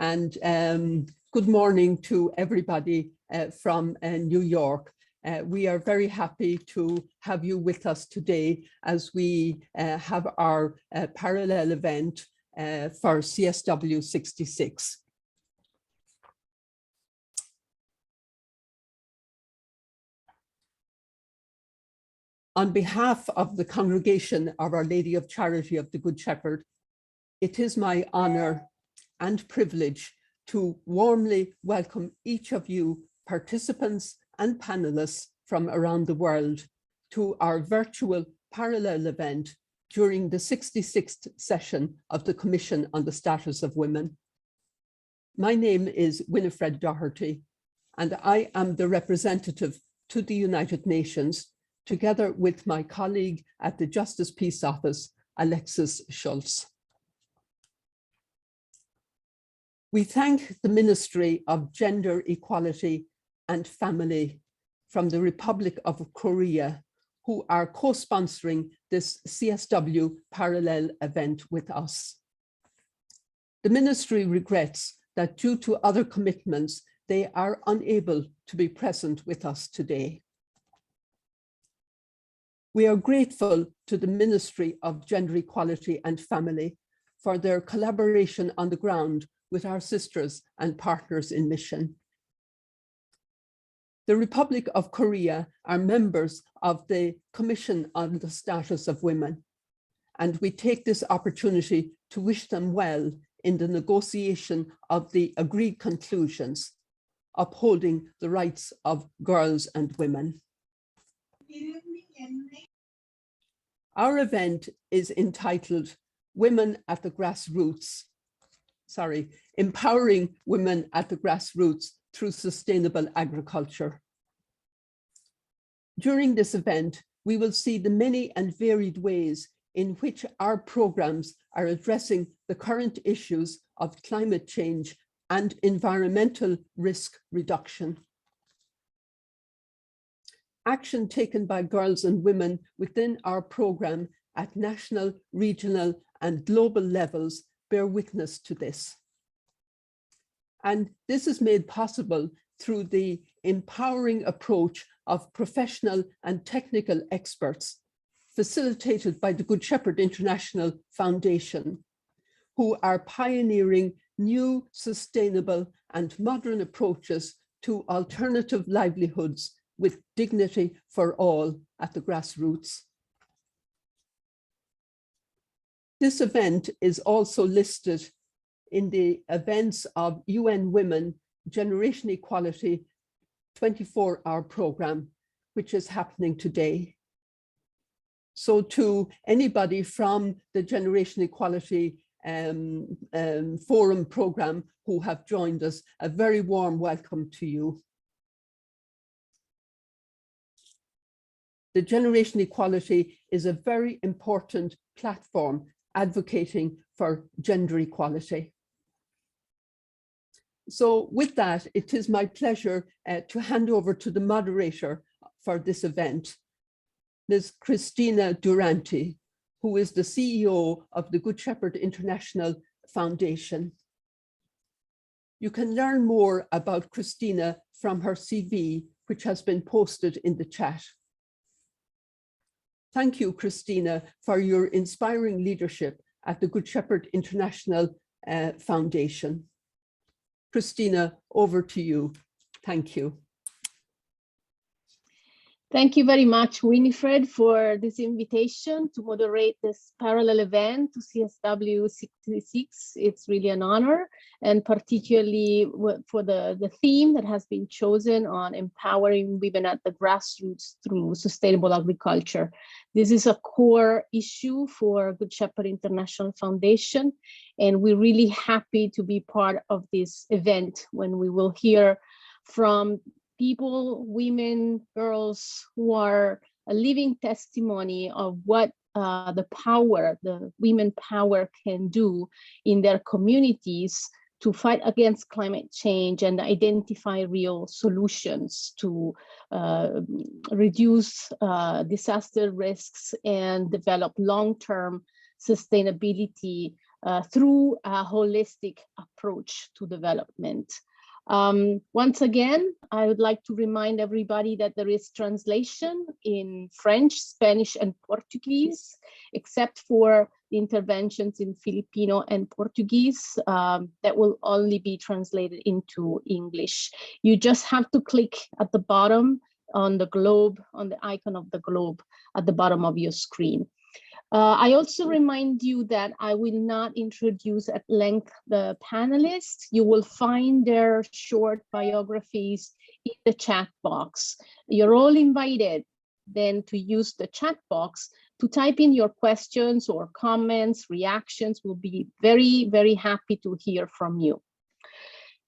and good morning to everybody from New York. We are very happy to have you with us today as we have our parallel event for CSW 66. On behalf of the congregation of Our Lady of Charity of the Good Shepherd, it is my honor and privilege to warmly welcome each of you participants and panelists from around the world to our virtual parallel event during the 66th session of the Commission on the Status of Women. My name is Winifred Doherty, and I am the representative to the United Nations, together with my colleague at the Justice Peace Office, Alexis Schultz. We thank the Ministry of Gender Equality and Family from the Republic of Korea, who are co-sponsoring this CSW parallel event with us. The Ministry regrets that due to other commitments, they are unable to be present with us today. We are grateful to the Ministry of Gender Equality and Family for their collaboration on the ground with our sisters and partners in mission. The Republic of Korea are members of the Commission on the Status of Women, and we take this opportunity to wish them well in the negotiation of the agreed conclusions, upholding the rights of girls and women. Our event is entitled Women at the Grassroots. Empowering women at the grassroots through sustainable agriculture. During this event, we will see the many and varied ways in which our programs are addressing the current issues of climate change and environmental risk reduction. Action taken by girls and women within our program at national, regional, and global levels bear witness to this. And this is made possible through the empowering approach of professional and technical experts, facilitated by the Good Shepherd International Foundation, who are pioneering new, sustainable, and modern approaches to alternative livelihoods with dignity for all at the grassroots. This event is also listed in the events of UN Women Generation Equality 24-hour program, which is happening today. So to anybody from the Generation Equality Forum program who have joined us, a very warm welcome to you. The Generation Equality is a very important platform advocating for gender equality. So with that, it is my pleasure to hand over to the moderator for this event, Ms. Cristina Durante, who is the CEO of the Good Shepherd International Foundation. You can learn more about Cristina from her CV, which has been posted in the chat. Thank you, Cristina, for your inspiring leadership at the Good Shepherd International Foundation. Cristina, over to you. Thank you. Thank you very much, Winifred, for this invitation to moderate this parallel event to CSW 66. It's really an honor, and particularly for the theme that has been chosen on empowering women at the grassroots through sustainable agriculture. This is a core issue for Good Shepherd International Foundation, and we're really happy to be part of this event when we will hear from people, women, girls who are a living testimony of what the women power can do in their communities to fight against climate change and identify real solutions to reduce disaster risks and develop long-term sustainability through a holistic approach to development. Once again, I would like to remind everybody that there is translation in French, Spanish, and Portuguese, except for the interventions in Filipino and Portuguese that will only be translated into English. You just have to click at the bottom on the globe, on the icon of the globe at the bottom of your screen. I also remind you that I will not introduce at length the panelists. You will find their short biographies in the chat box. You're all invited then to use the chat box to type in your questions or comments, reactions. We'll be very, very happy to hear from you.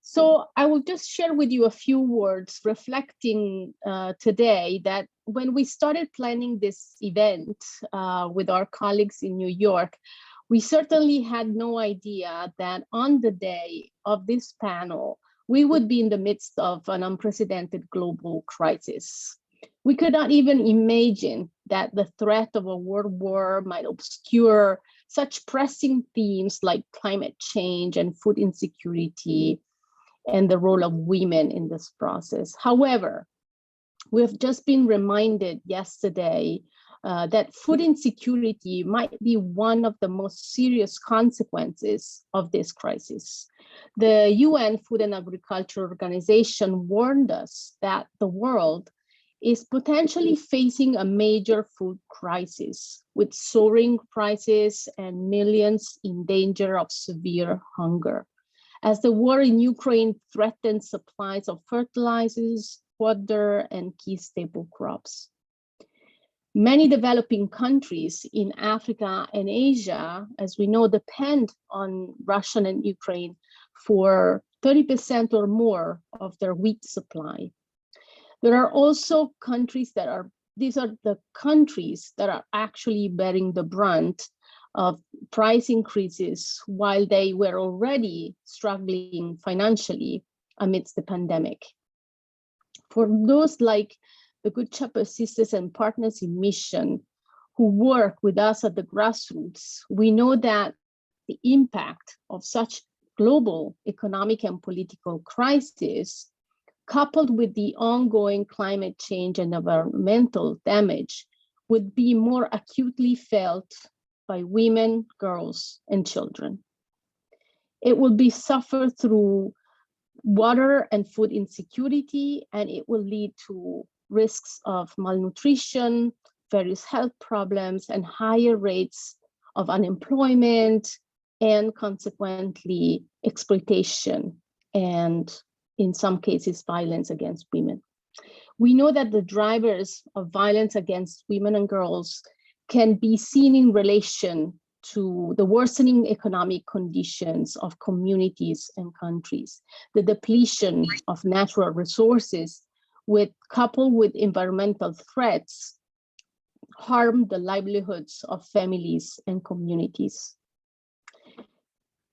So I will just share with you a few words reflecting today that when we started planning this event with our colleagues in New York, we certainly had no idea that on the day of this panel, we would be in the midst of an unprecedented global crisis. We could not even imagine that the threat of a world war might obscure such pressing themes like climate change and food insecurity, and the role of women in this process. However, we have just been reminded yesterday that food insecurity might be one of the most serious consequences of this crisis. The UN Food and Agriculture Organization warned us that the world is potentially facing a major food crisis with soaring prices and millions in danger of severe hunger, as the war in Ukraine threatens supplies of fertilizers, fodder, and key staple crops. Many developing countries in Africa and Asia, as we know, depend on Russia and Ukraine for 30% or more of their wheat supply. There are also countries that are, these are the countries that are actually bearing the brunt of price increases while they were already struggling financially amidst the pandemic. For those like the Good Shepherd Sisters and Partners in Mission who work with us at the Grassroots, we know that the impact of such global economic and political crisis, coupled with the ongoing climate change and environmental damage, would be more acutely felt by women, girls, and children. It will be suffered through water and food insecurity, and it will lead to risks of malnutrition, various health problems, and higher rates of unemployment, and consequently exploitation, and in some cases, violence against women. We know that the drivers of violence against women and girls can be seen in relation to the worsening economic conditions of communities and countries, the depletion of natural resources, coupled with environmental threats, harm the livelihoods of families and communities.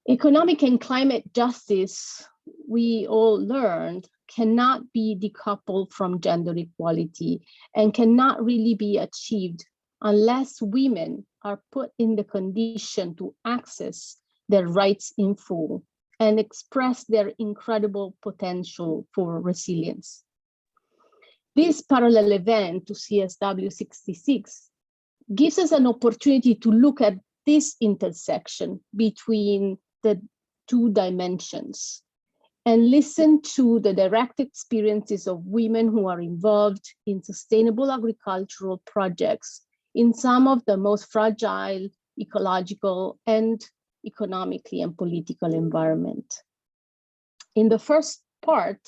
Economic and climate justice, we all learned, cannot be decoupled from gender equality and cannot really be achieved unless women are put in the condition to access their rights in full and express their incredible potential for resilience. This parallel event to CSW 66 gives us an opportunity to look at this intersection between the two dimensions and listen to the direct experiences of women who are involved in sustainable agricultural projects in some of the most fragile ecological and economically and political environment. In the first part,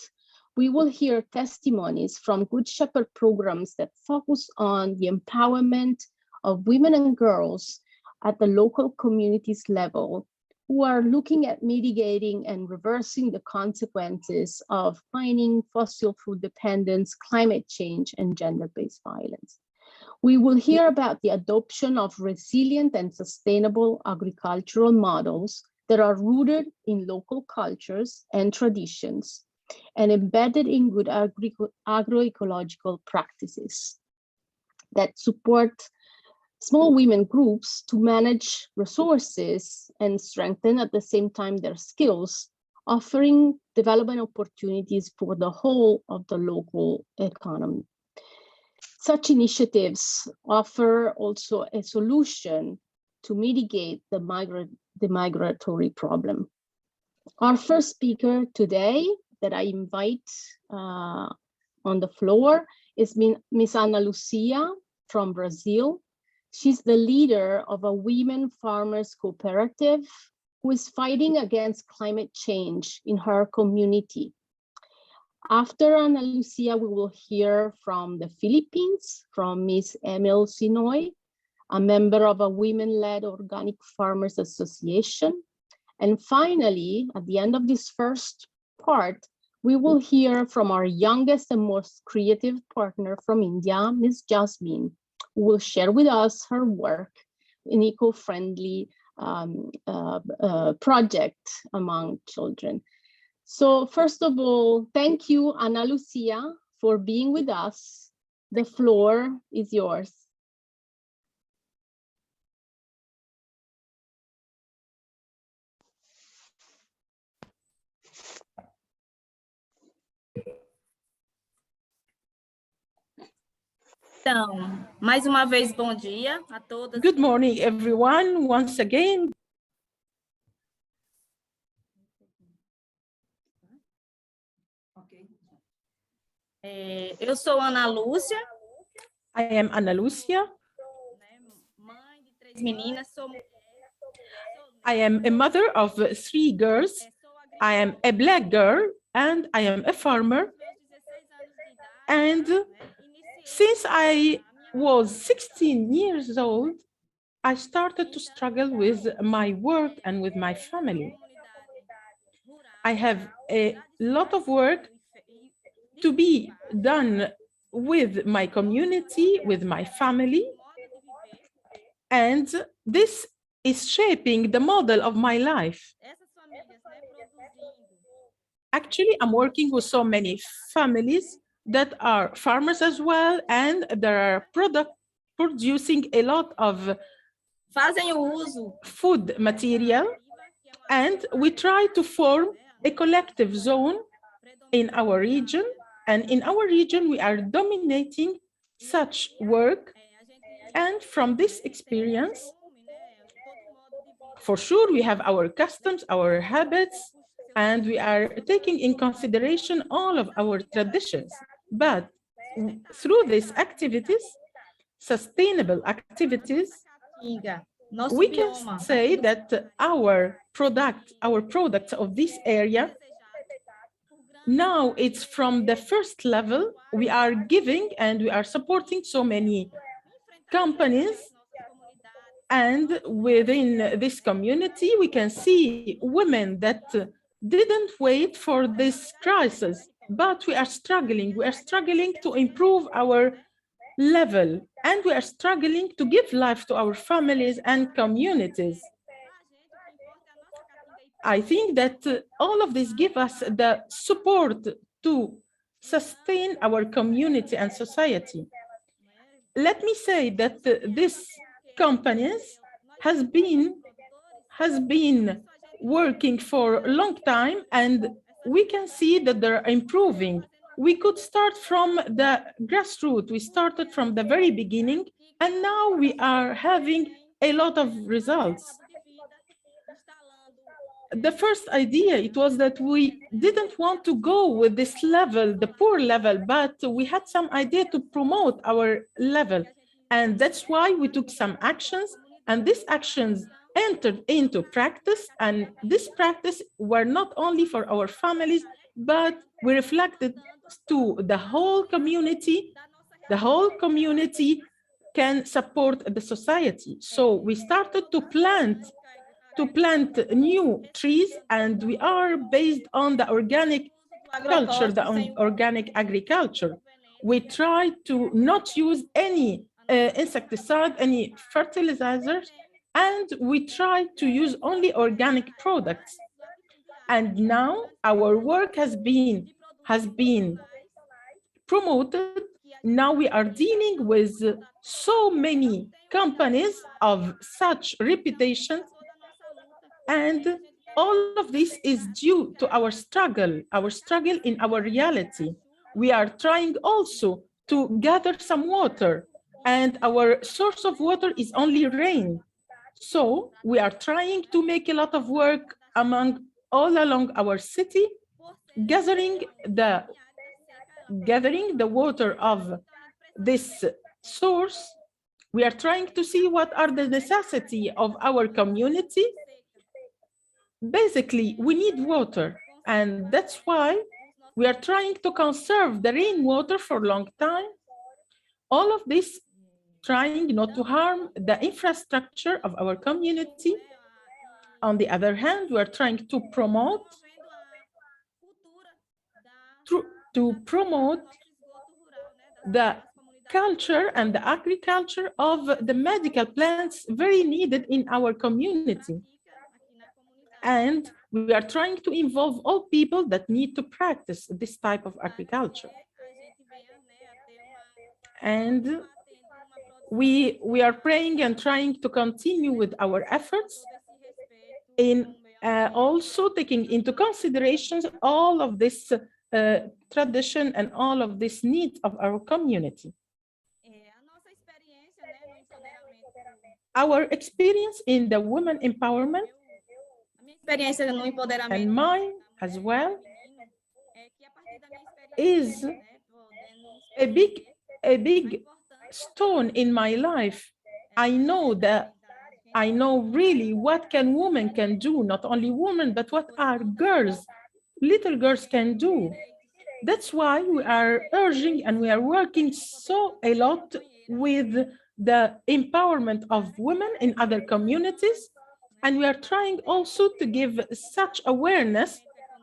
we will hear testimonies from Good Shepherd programs that focus on the empowerment of women and girls at the local communities level who are looking at mitigating and reversing the consequences of mining, fossil fuel dependence, climate change, and gender-based violence. We will hear about the adoption of resilient and sustainable agricultural models that are rooted in local cultures and traditions and embedded in good agroecological practices that support small women groups to manage resources and strengthen at the same time their skills, offering development opportunities for the whole of the local economy. Such initiatives offer also a solution to mitigate the migratory problem. Our first speaker today that I invite on the floor is Miss Ana Lucia from Brazil. She's the leader of a women farmers cooperative who is fighting against climate change in her community. After Ana Lucia, we will hear from the Philippines, from Ms. Emil Sinoy, a member of a women-led organic farmers association. And finally, at the end of this first part, we will hear from our youngest and most creative partner from India, Ms. Jasmine, who will share with us her work in eco-friendly project among children. So first of all, thank you, Ana Lucia, for being with us. The floor is yours. Então, mais uma vez, bom dia a todas. Good morning, everyone. Once again. Eu sou Ana Lúcia. I am Ana Lucia. Mãe de 3 meninas. I am a mother of 3 girls. I am a black girl and I am a farmer. And since I was 16 years old, I started to struggle with my work and with my family. I have a lot of work to be done with my community, with my family, and this is shaping the model of my life. Actually, I'm working with so many families that are farmers as well, and there are producing a lot of food material, and we try to form a collective zone in our region, and in our region we are dominating such work. And from this experience, for sure, we have our customs, our habits, and we are taking in consideration all of our traditions. But through these activities, sustainable activities, we can say that our products of this area, now it's from the first level, we are giving and we are supporting so many companies. And within this community, we can see women that didn't wait for this crisis, but we are struggling. We are struggling to improve our level, and we are struggling to give life to our families and communities. I think that all of this gives us the support to sustain our community and society. Let me say that this companies has been working for a long time, and we can see that they're improving. We could start from the grassroots. We started from the very beginning, and now we are having a lot of results. The first idea, it was that we didn't want to go with this level, the poor level, but we had some idea to promote our level. And that's why we took some actions, and these actions entered into practice. And this practice were not only for our families, but we reflected to the whole community. The whole community can support the society. So we started to plant new trees, and we are based on the organic culture, the organic agriculture. We try to not use any insecticide, any fertilizers, and we try to use only organic products. And now our work has been promoted now we are dealing with so many companies of such reputation, and all of this is due to our struggle in our reality. We are trying also to gather some water, and our source of water is only rain. So we are trying to make a lot of work all along our city, gathering the water of this source. We are trying to see what are the necessities of our community. Basically, we need water, and that's why we are trying to conserve the rainwater for a long time. All of this trying not to harm the infrastructure of our community. On the other hand, we are trying to promote the culture and the agriculture of the medical plants very needed in our community. And we are trying to involve all people that need to practice this type of agriculture. And we are praying and trying to continue with our efforts in also taking into consideration all of this tradition and all of this needs of our community. Our experience in the women empowerment and mine as well is a big stone in my life. I know really what women can do, not only women, but what our little girls can do. That's why we are urging and we are working a lot with the empowerment of women in other communities. And we are trying also to give such awareness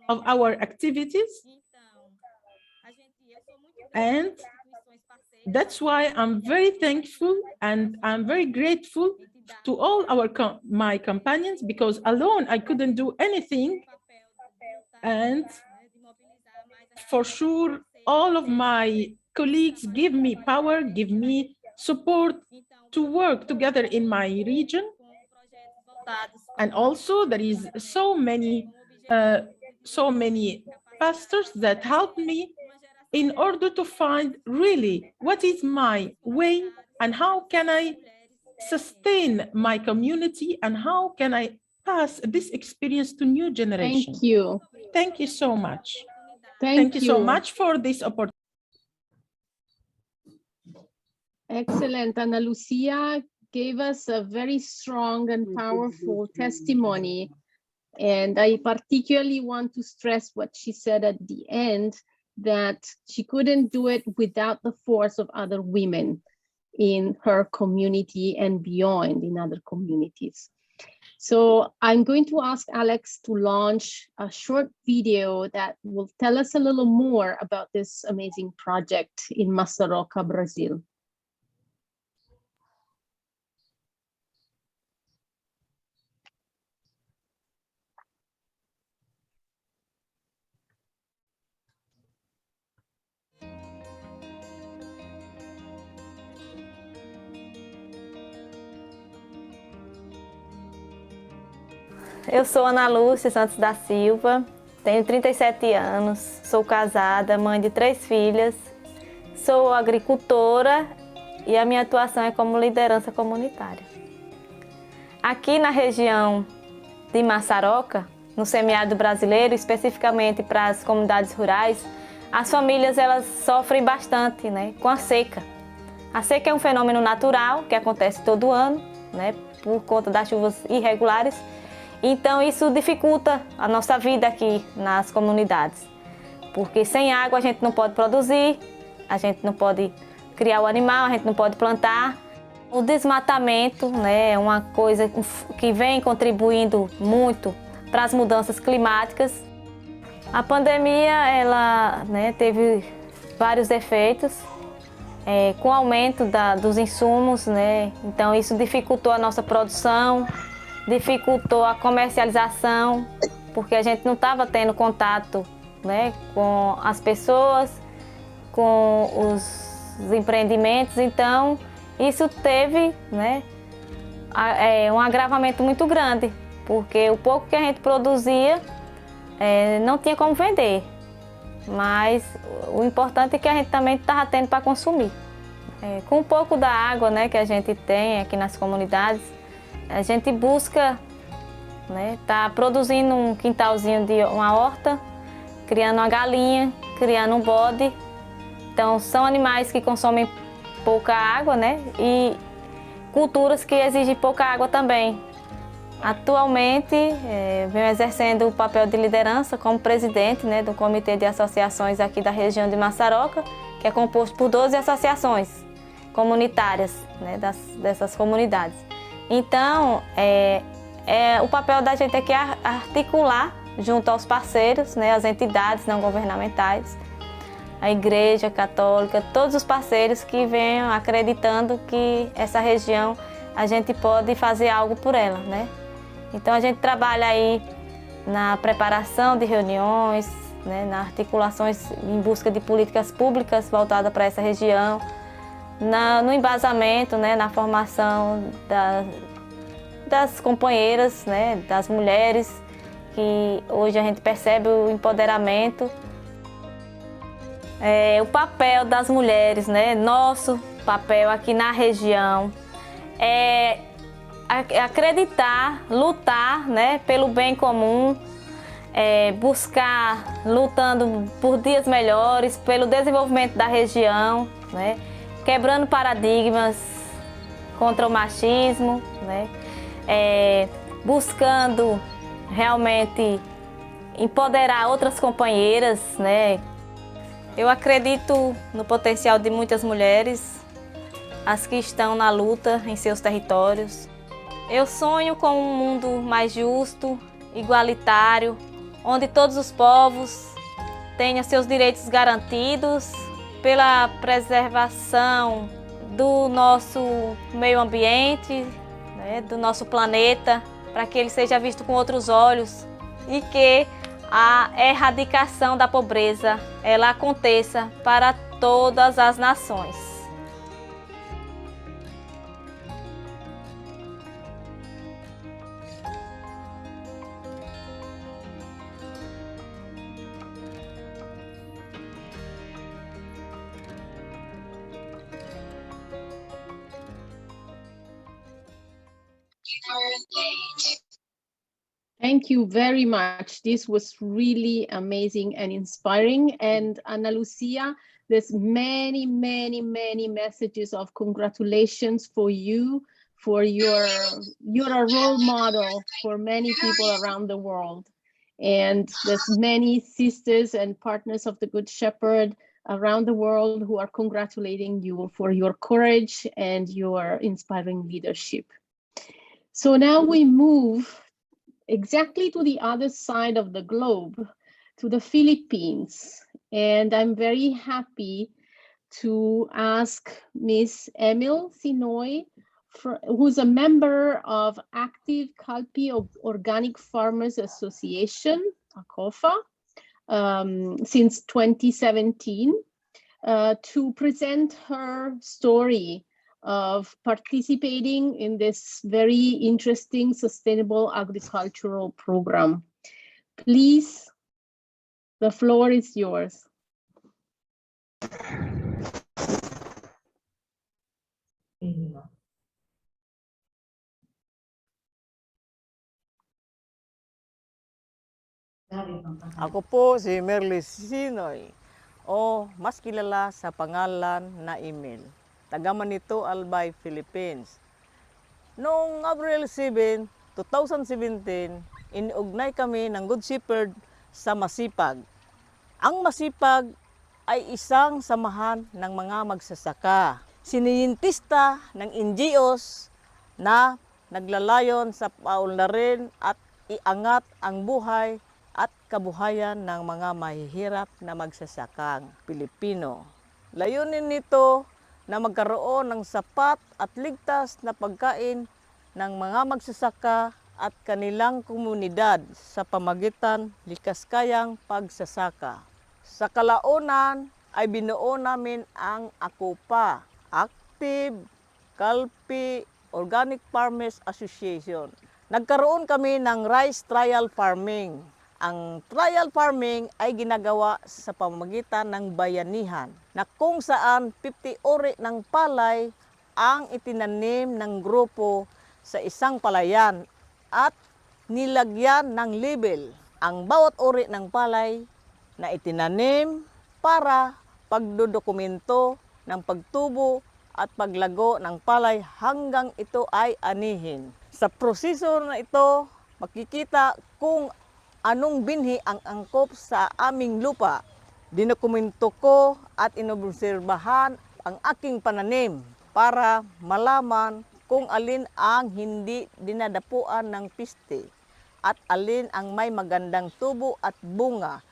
of our activities. And that's why I'm very thankful and I'm very grateful to all my companions, because alone I couldn't do anything. And for sure, all of my colleagues give me power, give me support to work together in my region. And also there is so many pastors that help me in order to find really what is my way and how can I sustain my community and how can I pass this experience to new generation. Thank you. Thank you so much. Thank you so much for this opportunity. Excellent. Ana Lucia gave us a very strong and powerful testimony. And I particularly want to stress what she said at the end, that she couldn't do it without the force of other women in her community and beyond in other communities. So I'm going to ask Alex to launch a short video that will tell us a little more about this amazing project in Massaroca, Brazil. Eu sou Ana Lúcia Santos da Silva, tenho 37 anos, sou casada, mãe de 3 filhas, sou agricultora e a minha atuação é como liderança comunitária. Aqui na região de Massaroca, no semiárido brasileiro, especificamente para as comunidades rurais, as famílias elas sofrem bastante, né, com a seca. A seca é um fenômeno natural que acontece todo ano, né, por conta das chuvas irregulares. Então isso dificulta a nossa vida aqui nas comunidades, porque sem água a gente não pode produzir, a gente não pode criar o animal, a gente não pode plantar. O desmatamento, né, é uma coisa que vem contribuindo muito para as mudanças climáticas. A pandemia ela, né, teve vários efeitos, com o aumento dos insumos, né, então isso dificultou a nossa produção, dificultou a comercialização, porque a gente não estava tendo contato, né, com as pessoas, com empreendimentos. Então, isso teve, né, um agravamento muito grande, porque o pouco que a gente produzia não tinha como vender. Mas o importante é que a gente também estava tendo para consumir. Com um pouco da água, né, que a gente tem aqui nas comunidades, a gente busca, né, tá produzindo um quintalzinho de uma horta, criando uma galinha, criando um bode. Então são animais que consomem pouca água, né, e culturas que exigem pouca água também. Atualmente, venho exercendo o papel de liderança como presidente, né, do Comitê de Associações aqui da região de Maçaroca, que é composto por 12 associações comunitárias, né, dessas comunidades. Então, o papel da gente aqui é articular junto aos parceiros, né, as entidades não governamentais, a Igreja Católica, todos os parceiros que venham acreditando que essa região a gente pode fazer algo por ela, né? Então a gente trabalha aí na preparação de reuniões, né, nas articulações em busca de políticas públicas voltadas para essa região, no embasamento, né, na formação das companheiras, né, das mulheres, que hoje a gente percebe o empoderamento. O papel das mulheres, né, nosso papel aqui na região é acreditar, lutar, né, pelo bem comum, buscar, lutando por dias melhores, pelo desenvolvimento da região, né, quebrando paradigmas contra o machismo, né, buscando realmente empoderar outras companheiras, né. Eu acredito no potencial de muitas mulheres, as que estão na luta em seus territórios. Eu sonho com um mundo mais justo, igualitário, onde todos os povos tenham seus direitos garantidos, pela preservação do nosso meio ambiente, né, do nosso planeta, para que ele seja visto com outros olhos e que a erradicação da pobreza ela aconteça para todas as nações. Thank you very much. This was really amazing and inspiring. And Ana Lucia, there's many, many, many messages of congratulations for you, for you're a role model for many people around the world. And there's many sisters and partners of the Good Shepherd around the world who are congratulating you for your courage and your inspiring leadership. So now we move exactly to the other side of the globe, to the Philippines. And I'm very happy to ask Miss Emil Sinoy, who's a member of Active Kalpi Organic Farmers Association, ACOFA, since 2017, to present her story of participating in this very interesting sustainable agricultural program. Please, the floor is yours. Ako po si Merlis Sinoy, o mas kilala sa pangalan na Emil, taga Manito, Albay, Philippines. Noong April 7, 2017, inugnay kami ng Good Shepherd sa Masipag. Ang Masipag ay isang samahan ng mga magsasaka, siniyentista ng NGOs na naglalayon sa paunlarin at iangat ang buhay at kabuhayan ng mga mahihirap na magsasakang Pilipino. Layunin nito na magkaroon ng sapat at ligtas na pagkain ng mga magsasaka at kanilang komunidad sa pamagitan likas kayang pagsasaka. Sa kalaunan, ay binuo namin ang ACOPA, Active Calpi Organic Farmers Association. Nagkaroon kami ng rice trial farming. Ang trial farming ay ginagawa sa pamamagitan ng bayanihan na kung saan 50 uri ng palay ang itinanim ng grupo sa isang palayan at nilagyan ng label ang bawat uri ng palay na itinanim para pagdodokumento ng pagtubo at paglago ng palay hanggang ito ay anihin. Sa proseso na ito, makikita kung anong binhi ang angkop sa aming lupa. Dinokumento ko at inobserbahan ang aking pananim para malaman kung alin ang hindi dinadapuan ng piste at alin ang may magandang tubo at bunga.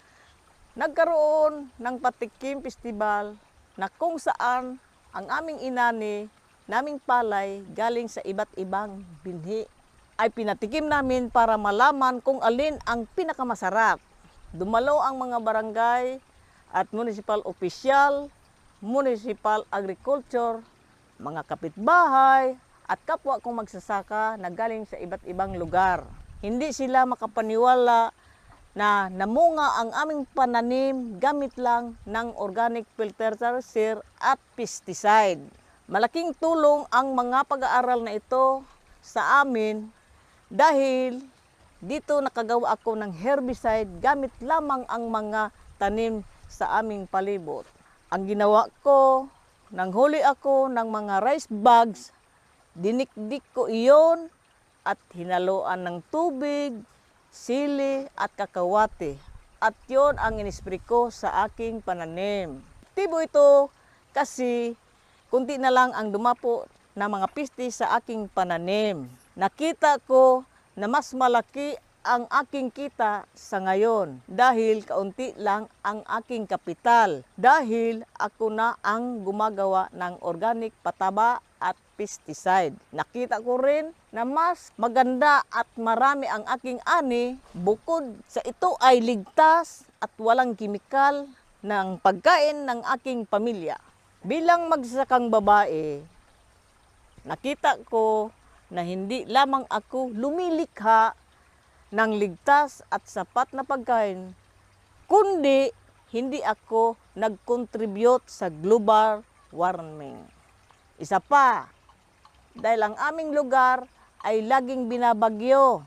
Nagkaroon ng patikim festival na kung saan ang aming inani, naming palay galing sa iba't ibang binhi ay pinatikim namin para malaman kung alin ang pinakamasarap. Dumalo ang mga barangay at municipal official, municipal agriculture, mga kapitbahay at kapwa kong magsasaka na galing sa iba't ibang lugar. Hindi sila makapaniwala na namunga ang aming pananim gamit lang ng organic fertilizer at pesticide. Malaking tulong ang mga pag-aaral na ito sa amin dahil dito nakagawa ako ng herbicide gamit lamang ang mga tanim sa aming palibot. Ang ginawa ko, nanghuli ako ng mga rice bags, dinikdik ko iyon at hinaluan ng tubig, sili at kakawate. At yon ang inispray ko sa aking pananim. Tibo ito kasi kunti na lang ang dumapo na mga piste sa aking pananim. Nakita ko na mas malaki ang aking kita sa ngayon dahil kaunti lang ang aking kapital. Dahil ako na ang gumagawa ng organic pataba at pesticide. Nakita ko rin na mas maganda at marami ang aking ani bukod sa ito ay ligtas at walang kimikal ng pagkain ng aking pamilya. Bilang magsasakang babae, nakita ko na hindi lamang ako lumilikha ng ligtas at sapat na pagkain, kundi hindi ako nag-contribute sa global warming. Isa pa, dahil ang aming lugar ay laging binabagyo,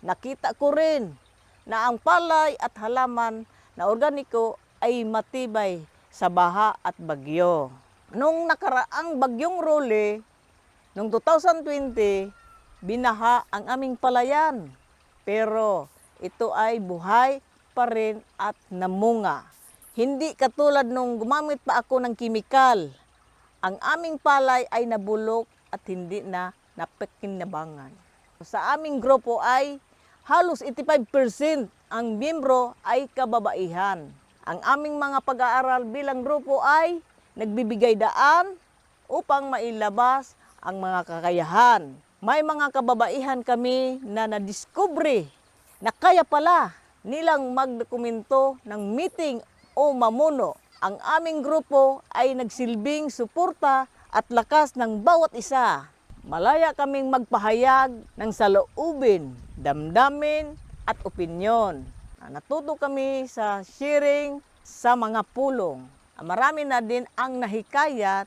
nakita ko rin na ang palay at halaman na organiko ay matibay sa baha at bagyo. Nung nakaraang bagyong Role, noong 2020, binaha ang aming palayan. Pero ito ay buhay pa rin at namunga. Hindi katulad nung gumamit pa ako ng kimikal. Ang aming palay ay nabulok at hindi na napakinabangan. Sa aming grupo ay halos 85% ang miyembro ay kababaihan. Ang aming mga pag-aaral bilang grupo ay nagbibigay daan upang mailabas ang mga kakayahan. May mga kababaihan kami na nadiskubre na kaya pala nilang magdokumento ng meeting o mamuno. Ang aming grupo ay nagsilbing suporta at lakas ng bawat isa. Malaya kaming magpahayag ng saloobin, damdamin at opinyon. Natuto kami sa sharing sa mga pulong. Marami na din ang nahikayat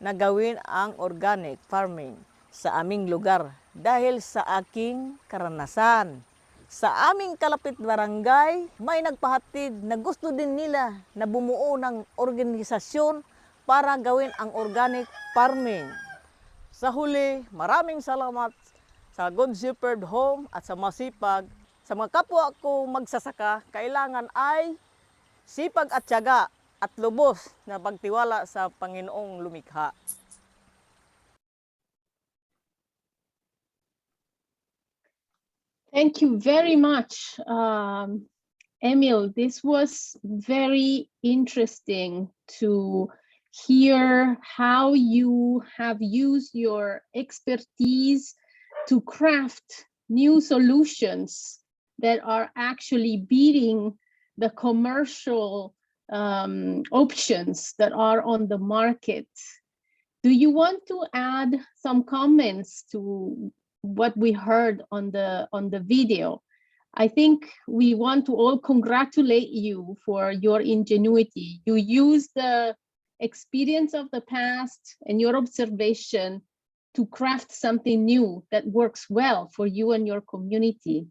na gawin ang organic farming sa aming lugar dahil sa aking karanasan. Sa aming kalapit barangay, may nagpahatid na gusto din nila na bumuo ng organisasyon para gawin ang organic farming. Sa huli, maraming salamat sa Good Shepherd Home at sa masipag. Sa mga kapwa ko magsasaka, kailangan ay sipag at tiyaga at lubos na pagtiwala sa Panginoong lumikha. Thank you very much, Emil. This was very interesting to hear how you have used your expertise to craft new solutions that are actually beating the commercial options that are on the market. Do you want to add some comments to what we heard on the video? I think we want to all congratulate you for your ingenuity. You use the experience of the past and your observation to craft something new that works well for you and your community.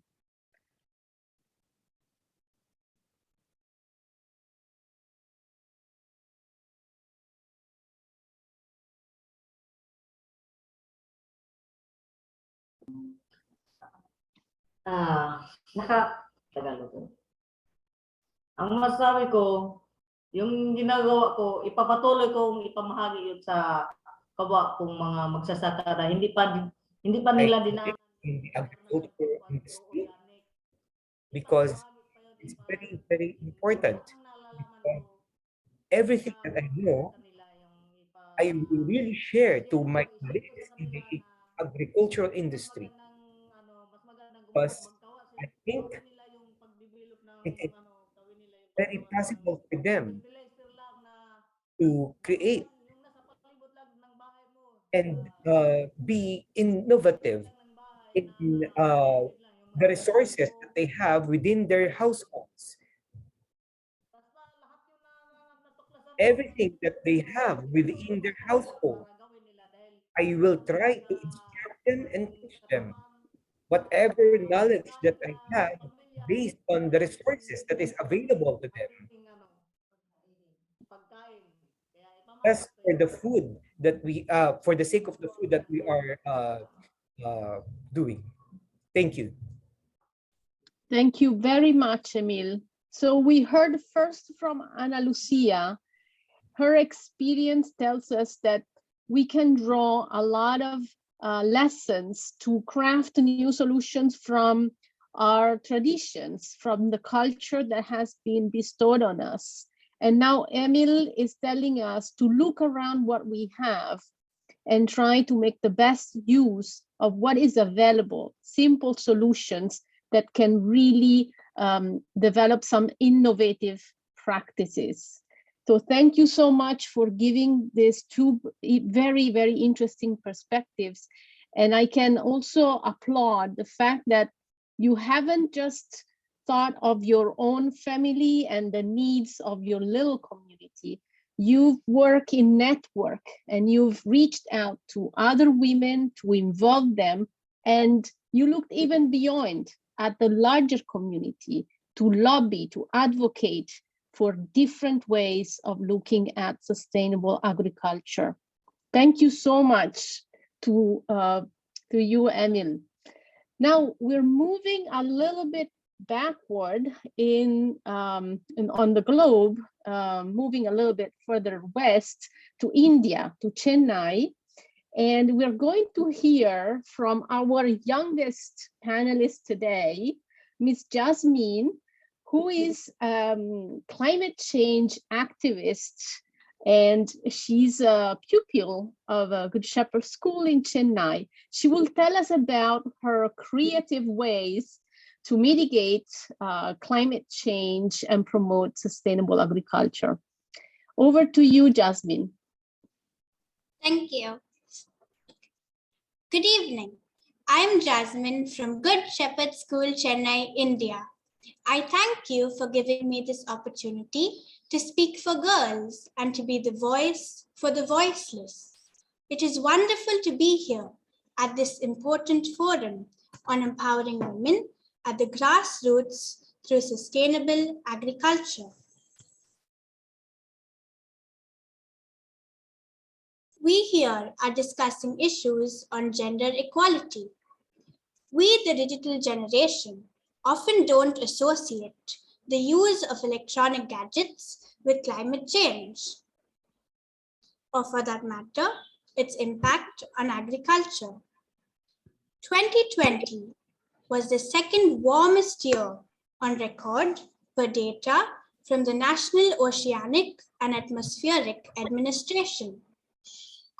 Tagalog. Ang masabi ko, yung ginagawa ko, ipapatuloy kong ipamahagi yun sa kawa kong mga magsasaka na hindi pa nila dinaanan in the agriculture industry, because it's very, very important. Because everything that I know, I will really share to my colleagues in the agricultural industry. Because I think it is very possible for them to create and be innovative in the resources that they have within their households. Everything that they have within their household, I will try to instruct them and teach them whatever knowledge that I have based on the resources that is available to them. As for the food that we, for the sake of the food that we are doing. Thank you. Thank you very much, Emil. So we heard first from Ana Lucia. Her experience tells us that we can draw a lot of lessons to craft new solutions from our traditions, from the culture that has been bestowed on us. And now Emil is telling us to look around what we have and try to make the best use of what is available, simple solutions that can really develop some innovative practices. So thank you so much for giving these two very, very interesting perspectives. And I can also applaud the fact that you haven't just thought of your own family and the needs of your little community. You've worked in network and you've reached out to other women to involve them. And you looked even beyond at the larger community to lobby, to advocate for different ways of looking at sustainable agriculture. Thank you so much to you, Emil. Now we're moving a little bit backward on the globe, moving a little bit further west to India, to Chennai. And we're going to hear from our youngest panelist today, Ms. Jasmine, who is climate change activist, and she's a pupil of a Good Shepherd School in Chennai. She will tell us about her creative ways to mitigate climate change and promote sustainable agriculture. Over to you, Jasmine. Thank you. Good evening. I'm Jasmine from Good Shepherd School, Chennai, India. I thank you for giving me this opportunity to speak for girls and to be the voice for the voiceless. It is wonderful to be here at this important forum on empowering women at the grassroots through sustainable agriculture. We here are discussing issues on gender equality. We, the digital generation, often don't associate the use of electronic gadgets with climate change, or for that matter, its impact on agriculture. 2020 was the second warmest year on record per data from the National Oceanic and Atmospheric Administration.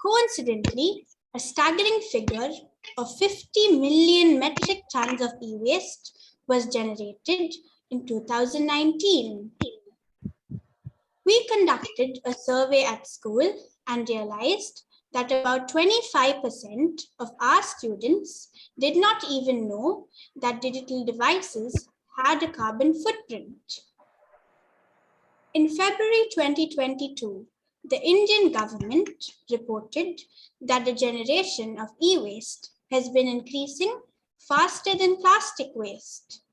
Coincidentally, a staggering figure of 50 million metric tons of e-waste was generated in 2019. We conducted a survey at school and realized that about 25% of our students did not even know that digital devices had a carbon footprint. In February 2022, the Indian government reported that the generation of e-waste has been increasing faster than plastic waste.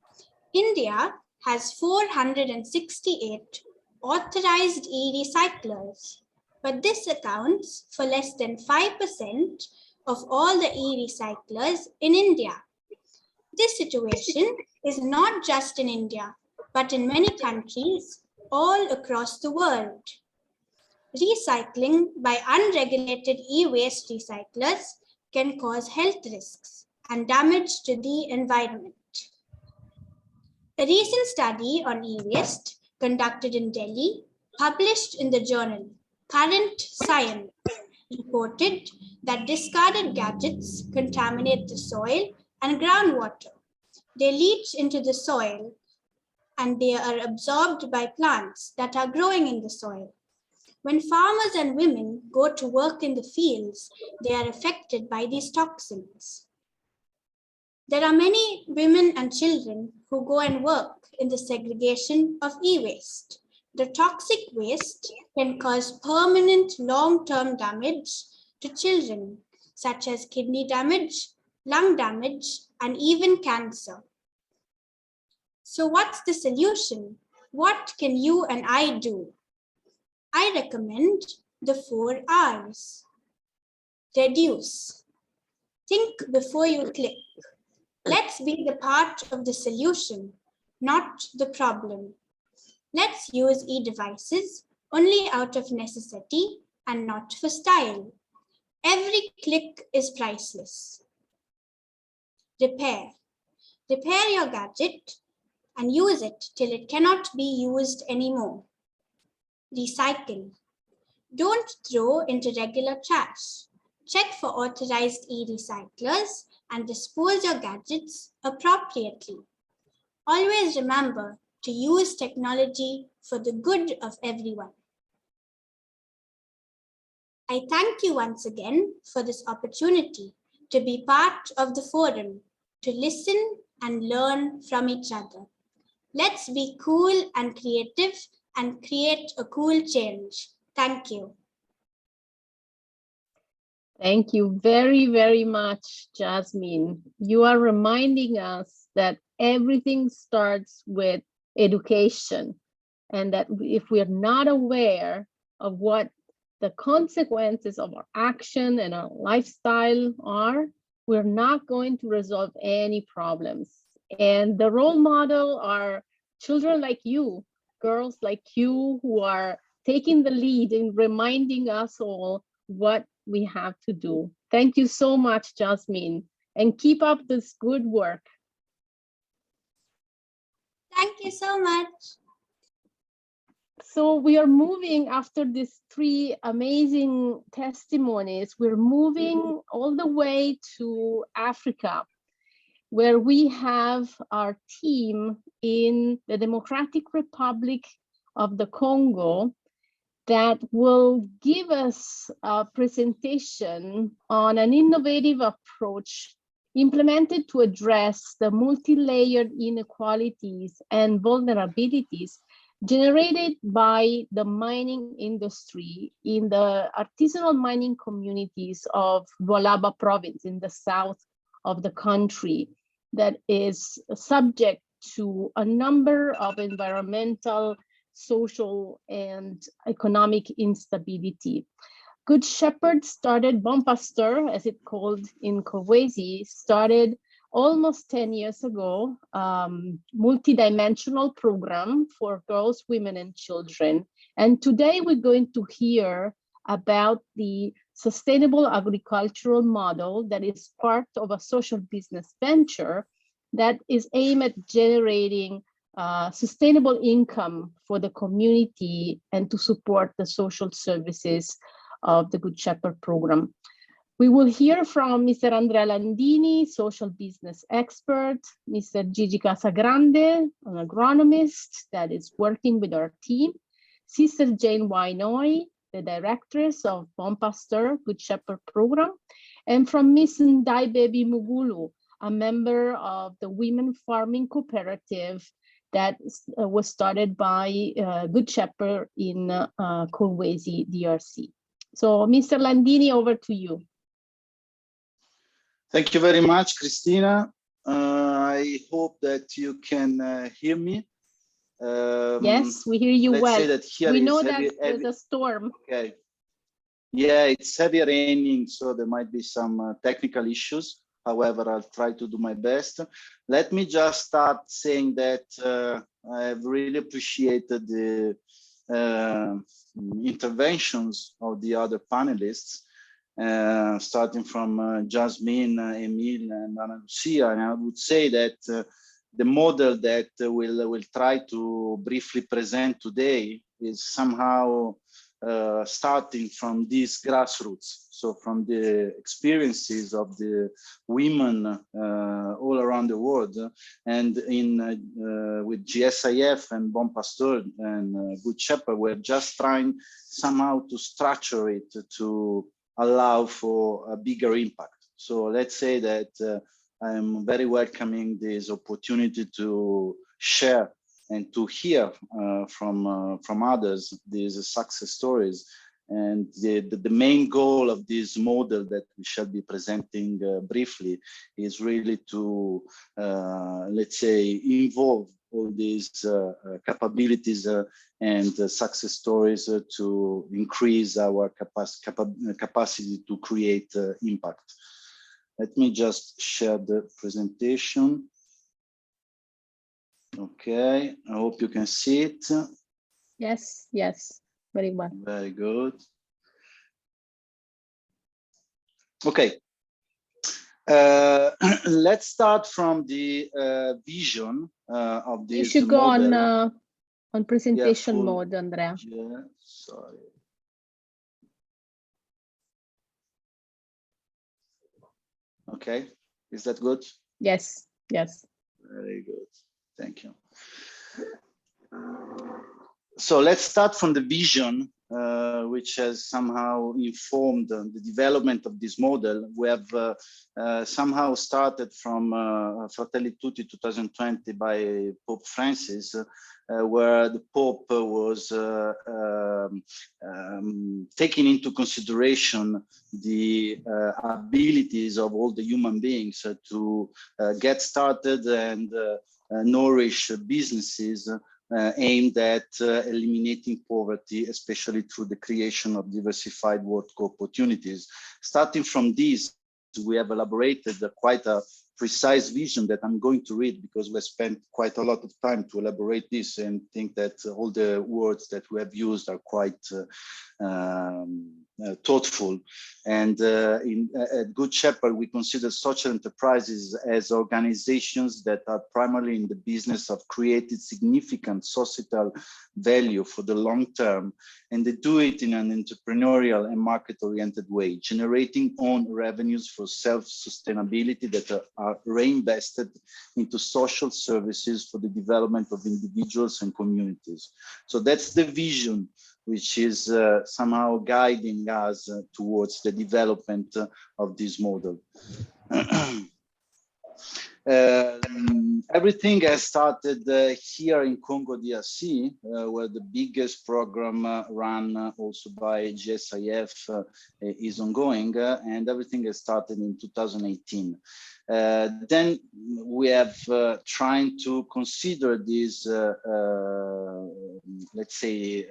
India has 468 authorized e-recyclers, but this accounts for less than 5% of all the e-recyclers in India. This situation is not just in India, but in many countries all across the world. Recycling by unregulated e-waste recyclers can cause health risks and damage to the environment. A recent study on e-waste conducted in Delhi, published in the journal Current Science, reported that discarded gadgets contaminate the soil and groundwater. They leach into the soil and they are absorbed by plants that are growing in the soil. When farmers and women go to work in the fields, they are affected by these toxins. There are many women and children who go and work in the segregation of e-waste. The toxic waste can cause permanent long-term damage to children, such as kidney damage, lung damage, and even cancer. So what's the solution? What can you and I do? I recommend the 4 R's. Reduce. Think before you click. Let's be the part of the solution, not the problem. Let's use e-devices only out of necessity and not for style. Every click is priceless. Repair. Repair your gadget and use it till it cannot be used anymore. Recycle. Don't throw into regular trash. Check for authorized e-recyclers and dispose your gadgets appropriately. Always remember to use technology for the good of everyone. I thank you once again for this opportunity to be part of the forum, to listen and learn from each other. Let's be cool and creative and create a cool change. Thank you. Thank you very, very much, Jasmine. You are reminding us that everything starts with education, and that if we are not aware of what the consequences of our action and our lifestyle are, we're not going to resolve any problems. And the role model are children like you, girls like you, who are taking the lead in reminding us all what we have to do. Thank you so much, Jasmine, and keep up this good work. Thank you so much. So we are moving after these 3 amazing testimonies. We're moving all the way to Africa, where we have our team in the Democratic Republic of the Congo that will give us a presentation on an innovative approach implemented to address the multi-layered inequalities and vulnerabilities generated by the mining industry in the artisanal mining communities of Lualaba province in the south of the country, that is subject to a number of environmental, social, and economic instability. Good Shepherd started, Bon Pasteur, as it's called in Kolwezi, started almost 10 years ago, multidimensional program for girls, women, and children. And today we're going to hear about the sustainable agricultural model that is part of a social business venture that is aimed at generating sustainable income for the community and to support the social services of the Good Shepherd program. We will hear from Mr. Andrea Landini, social business expert, Mr. Gigi Casagrande, an agronomist that is working with our team, Sister Jane Wainoi, the directress of Bon Pasteur Good Shepherd program, and from Miss Ndai Baby Mugulu, a member of the Women Farming Cooperative that was started by Good Shepherd in Kolwezi, DRC. So, Mr. Landini, over to you. Thank you very much, Christina. I hope that you can hear me. Yes, we hear you let's well. Say that here we is know heavy, that there's a storm. Okay. Yeah, it's heavy raining, so there might be some technical issues. However, I'll try to do my best. Let me just start saying that I've really appreciated the interventions of the other panelists, starting from Jasmine, Emile, and Ana Lucia. And I would say that the model that we'll try to briefly present today is somehow starting from these grassroots, so from the experiences of the women all around the world, and with GSIF and Bon Pasteur and Good Shepherd, we're just trying somehow to structure it to allow for a bigger impact. So let's say that I'm very welcoming this opportunity to share and to hear from others these success stories. And the main goal of this model that we shall be presenting briefly is really to, let's say, involve all these capabilities and success stories to increase our capacity to create impact. Let me just share the presentation. Okay, I hope you can see it. Yes, yes, very well. Very good. Okay, let's start from the vision of this. You should go on presentation full, mode, Andrea. Yeah, sorry. Okay, is that good? Yes, yes. Very good. Thank you. So let's start from the vision, which has somehow informed the development of this model. We have somehow started from Fratelli Tutti 2020 by Pope Francis, where the Pope was taking into consideration the abilities of all the human beings to get started and nourish businesses aimed at eliminating poverty, especially through the creation of diversified work opportunities. Starting from this, we have elaborated quite a precise vision that I'm going to read, because we spent quite a lot of time to elaborate this, and think that all the words that we have used are quite thoughtful. And at Good Shepherd, we consider social enterprises as organizations that are primarily in the business of creating significant societal value for the long term, and they do it in an entrepreneurial and market-oriented way, generating own revenues for self-sustainability that are reinvested into social services for the development of individuals and communities. So that's the vision which is somehow guiding us towards the development of this model. Everything has started here in Congo DRC, where the biggest program run also by GSIF is ongoing, and everything has started in 2018. Then we have trying to consider this, let's say,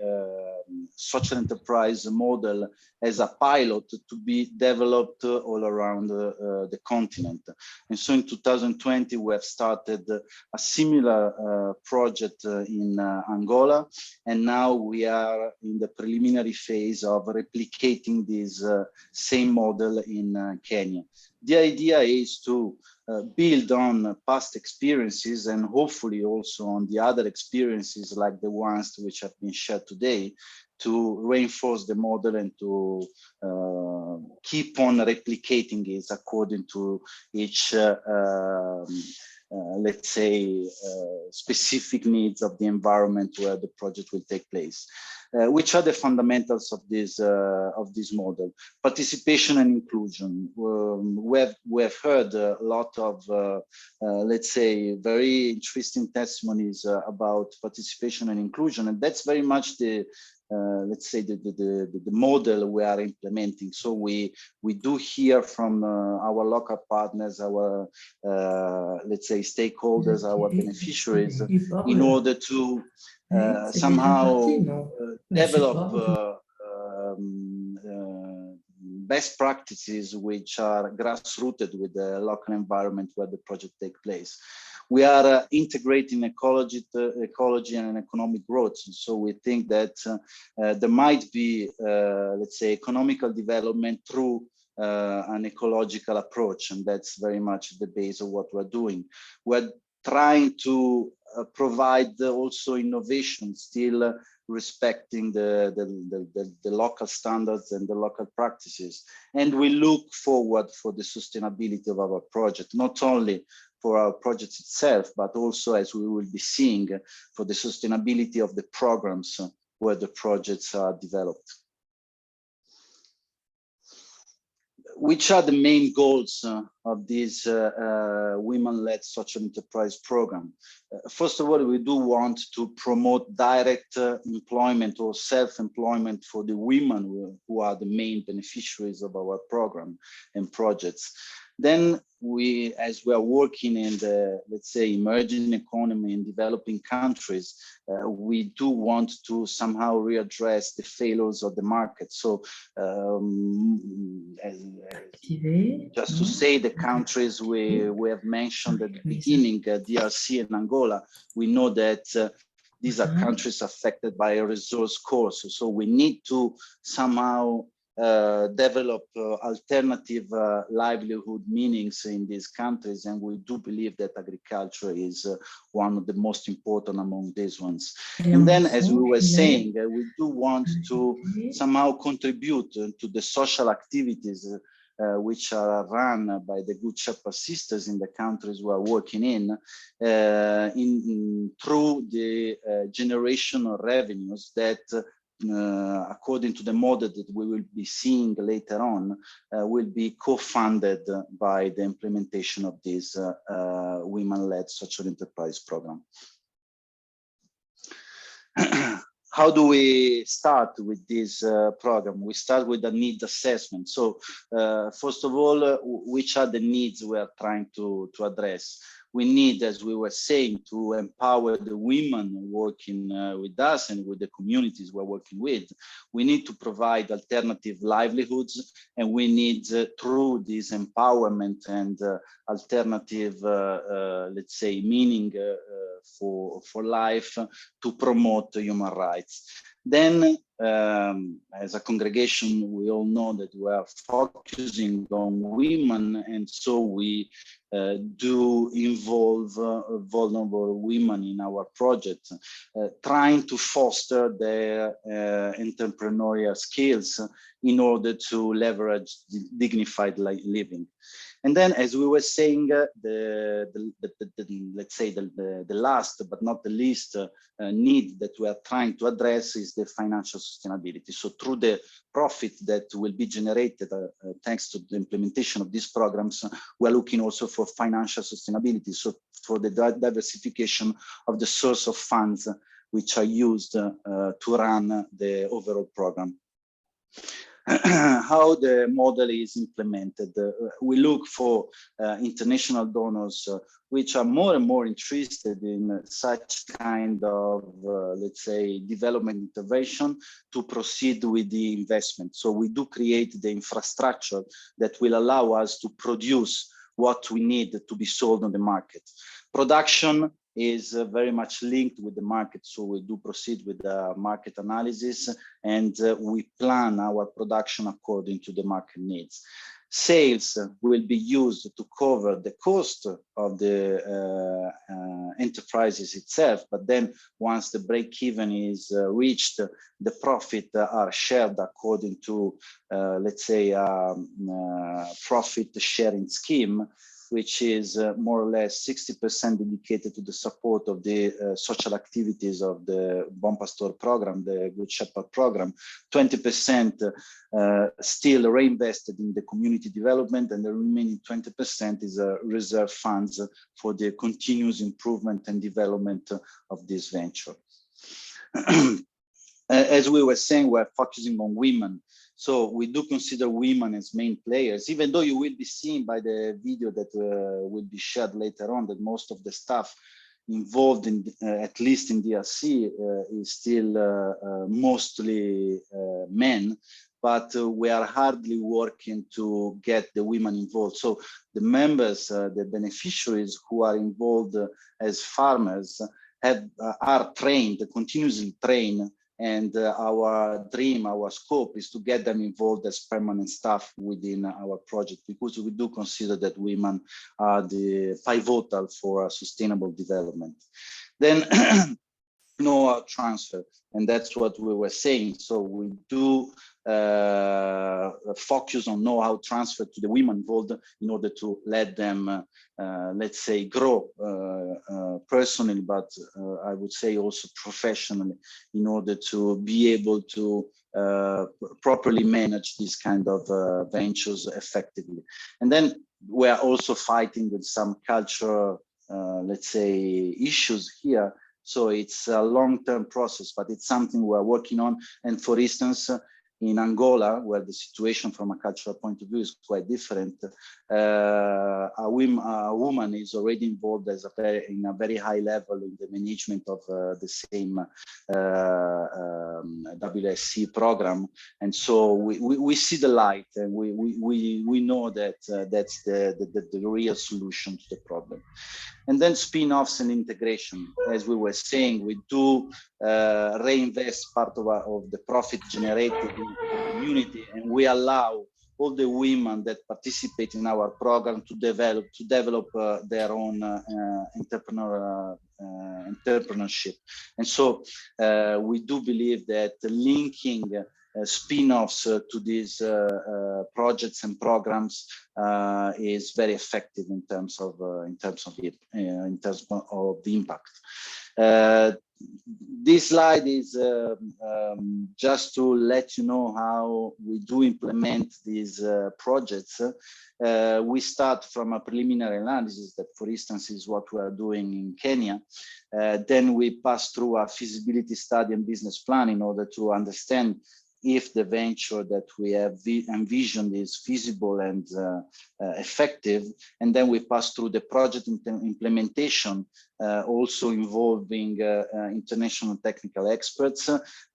social enterprise model as a pilot to be developed all around the continent. And so in 2020, we have started a similar project in Angola, and now we are in the preliminary phase of replicating this same model in Kenya. The idea is to build on past experiences, and hopefully also on the other experiences like the ones which have been shared today, to reinforce the model and to keep on replicating it according to each let's say, specific needs of the environment where the project will take place. Which are the fundamentals of this model? Participation and inclusion. We have heard a lot of, let's say, very interesting testimonies about participation and inclusion, and that's very much the let's say the model we are implementing. So we do hear from our local partners, our let's say stakeholders, our beneficiaries, in order to somehow develop best practices which are grassrooted with the local environment where the project takes place. We are integrating ecology and economic growth. So we think that there might be, let's say, economical development through an ecological approach, and that's very much the base of what we're doing. We're trying to provide also innovation, still respecting the local standards and the local practices. And we look forward for the sustainability of our project, not only for our project itself, but also, as we will be seeing, for the sustainability of the programs where the projects are developed. Which are the main goals of this women-led social enterprise program? First of all, we do want to promote direct employment or self-employment for the women who are the main beneficiaries of our program and projects. Then as we are working in the, let's say, emerging economy in developing countries, we do want to somehow readdress the failures of the market. So just to say the countries we have mentioned at the beginning, DRC and Angola, we know that these are countries affected by a resource course. So we need to somehow develop alternative livelihood meanings in these countries, and we do believe that agriculture is one of the most important among these ones. And then, as we were saying, we do want to somehow contribute to the social activities which are run by the Good Shepherd sisters in the countries we are working in through the generation of revenues that according to the model that we will be seeing later on, will be co-funded by the implementation of this women-led social enterprise program. How do we start with this program? We start with a needs assessment. So first of all, which are the needs we are trying to address? We need, as we were saying, to empower the women working with us and with the communities we're working with. We need to provide alternative livelihoods, and we need, through this empowerment and alternative, let's say, meaning for life, to promote human rights. Then, as a congregation, we all know that we are focusing on women, and so we do involve vulnerable women in our project, trying to foster their entrepreneurial skills in order to leverage dignified living. And then, as we were saying, let's say the last but not the least need that we are trying to address is the financial sustainability. So through the profit that will be generated thanks to the implementation of these programs, we're looking also for financial sustainability. So for the diversification of the source of funds which are used to run the overall program. How the model is implemented. We look for international donors which are more and more interested in such kind of, let's say, development intervention to proceed with the investment. So we do create the infrastructure that will allow us to produce what we need to be sold on the market. Production is very much linked with the market. So we do proceed with the market analysis, and we plan our production according to the market needs. Sales will be used to cover the cost of the enterprises itself, but then once the break-even is reached, the profit are shared according to, let's say, profit sharing scheme, which is more or less 60% dedicated to the support of the social activities of the Bon Pastor program, the Good Shepherd program, 20% still reinvested in the community development, and the remaining 20% is reserve funds for the continuous improvement and development of this venture. As we were saying, we're focusing on women. So we do consider women as main players, even though you will be seeing by the video that will be shared later on that most of the staff involved in, at least in DRC, is still mostly men, but we are hardly working to get the women involved. So the members, the beneficiaries who are involved as farmers are trained, continuously trained, and our dream, our scope is to get them involved as permanent staff within our project, because we do consider that women are the pivotal for sustainable development. Then know-how transfer, and that's what we were saying. So we do focus on know-how transfer to the women involved in order to let them, let's say, grow personally, but I would say also professionally, in order to be able to properly manage these kind of ventures effectively. And then we are also fighting with some cultural, let's say, issues here. So it's a long-term process, but it's something we're working on. And for instance, in Angola, where the situation from a cultural point of view is quite different, a woman is already involved as in a very high level in the management of the same WSC program. And so we see the light, and we know that that's the real solution to the problem. And then spin-offs and integration. As we were saying, we do reinvest part of the profit generated in the community, and we allow all the women that participate in our program to develop their own entrepreneurship. And so we do believe that linking spin-offs to these projects and programs is very effective in terms of the impact. This slide is just to let you know how we do implement these projects. We start from a preliminary analysis that, for instance, is what we are doing in Kenya. Then we pass through a feasibility study and business plan in order to understand if the venture that we have envisioned is feasible and effective. And then we pass through the project implementation, also involving international technical experts,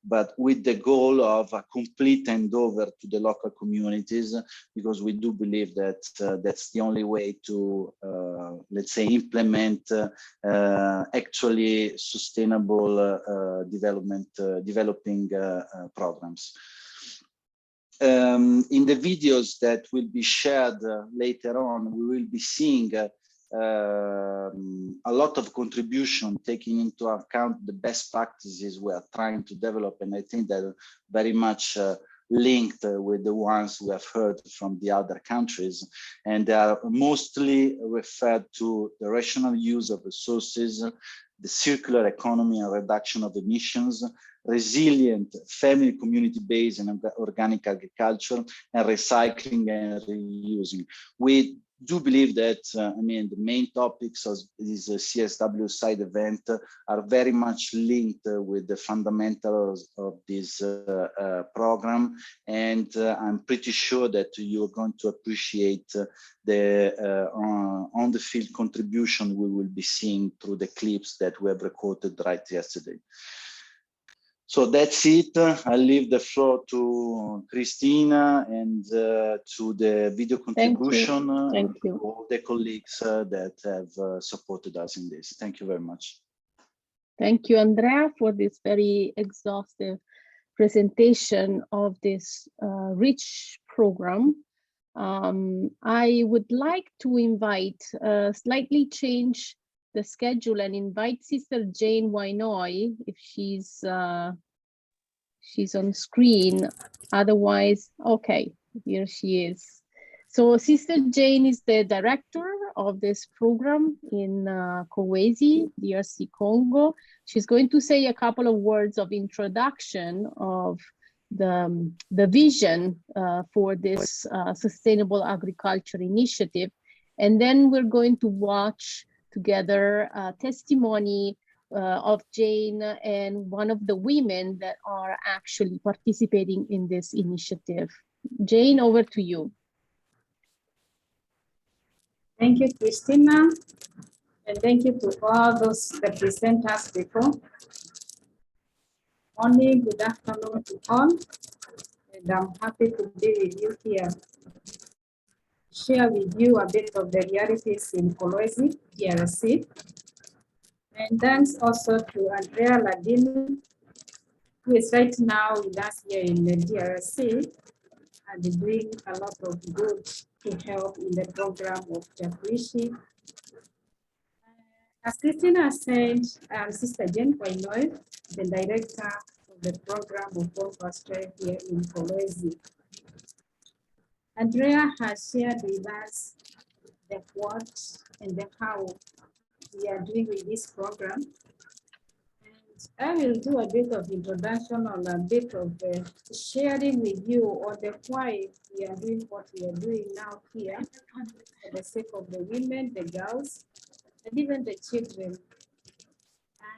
but with the goal of a complete handover to the local communities, because we do believe that that's the only way to, let's say, implement actually sustainable developing programs. In the videos that will be shared later on, we will be seeing a lot of contribution, taking into account the best practices we are trying to develop, and I think they're very much linked with the ones we have heard from the other countries, and they are mostly referred to the rational use of resources, the circular economy and reduction of emissions, resilient family community-based and organic agriculture, and recycling and reusing. We do believe that, I mean, the main topics of this CSW side event are very much linked with the fundamentals of this program. And I'm pretty sure that you're going to appreciate the on-the-field contribution we will be seeing through the clips that we have recorded right yesterday. So that's it. I'll leave the floor to Christina and to the video contribution. Thank you. All the colleagues that have supported us in this. Thank you very much. Thank you, Andrea, for this very exhaustive presentation of this rich program. I would like to invite, slightly change the schedule and invite Sister Jane Wainoi if she's on screen. Otherwise, okay, here she is. So Sister Jane is the director of this program in Kolwezi, DRC Congo. She's going to say a couple of words of introduction of the vision for this sustainable agriculture initiative. And then we're going to watch together a testimony of Jane and one of the women that are actually participating in this initiative. Jane, over to you. Thank you, Christina, and thank you to all those that presenters before. Morning, good afternoon to all, and I'm happy to be with you here. Share with you a bit of the realities in Kolwezi, DRC. And thanks also to Andrea Ladini, who is right now with us here in the DRC and doing a lot of good to help in the program of Jakuishi. As Christina said, I'm Sister Jane Wainoy, the director of the program of World Austerity here in Kolwezi. Andrea has shared with us the what and the how we are doing with this program. And I will do a bit of introduction on a bit of sharing with you on the why we are doing what we are doing now here for the sake of the women, the girls, and even the children.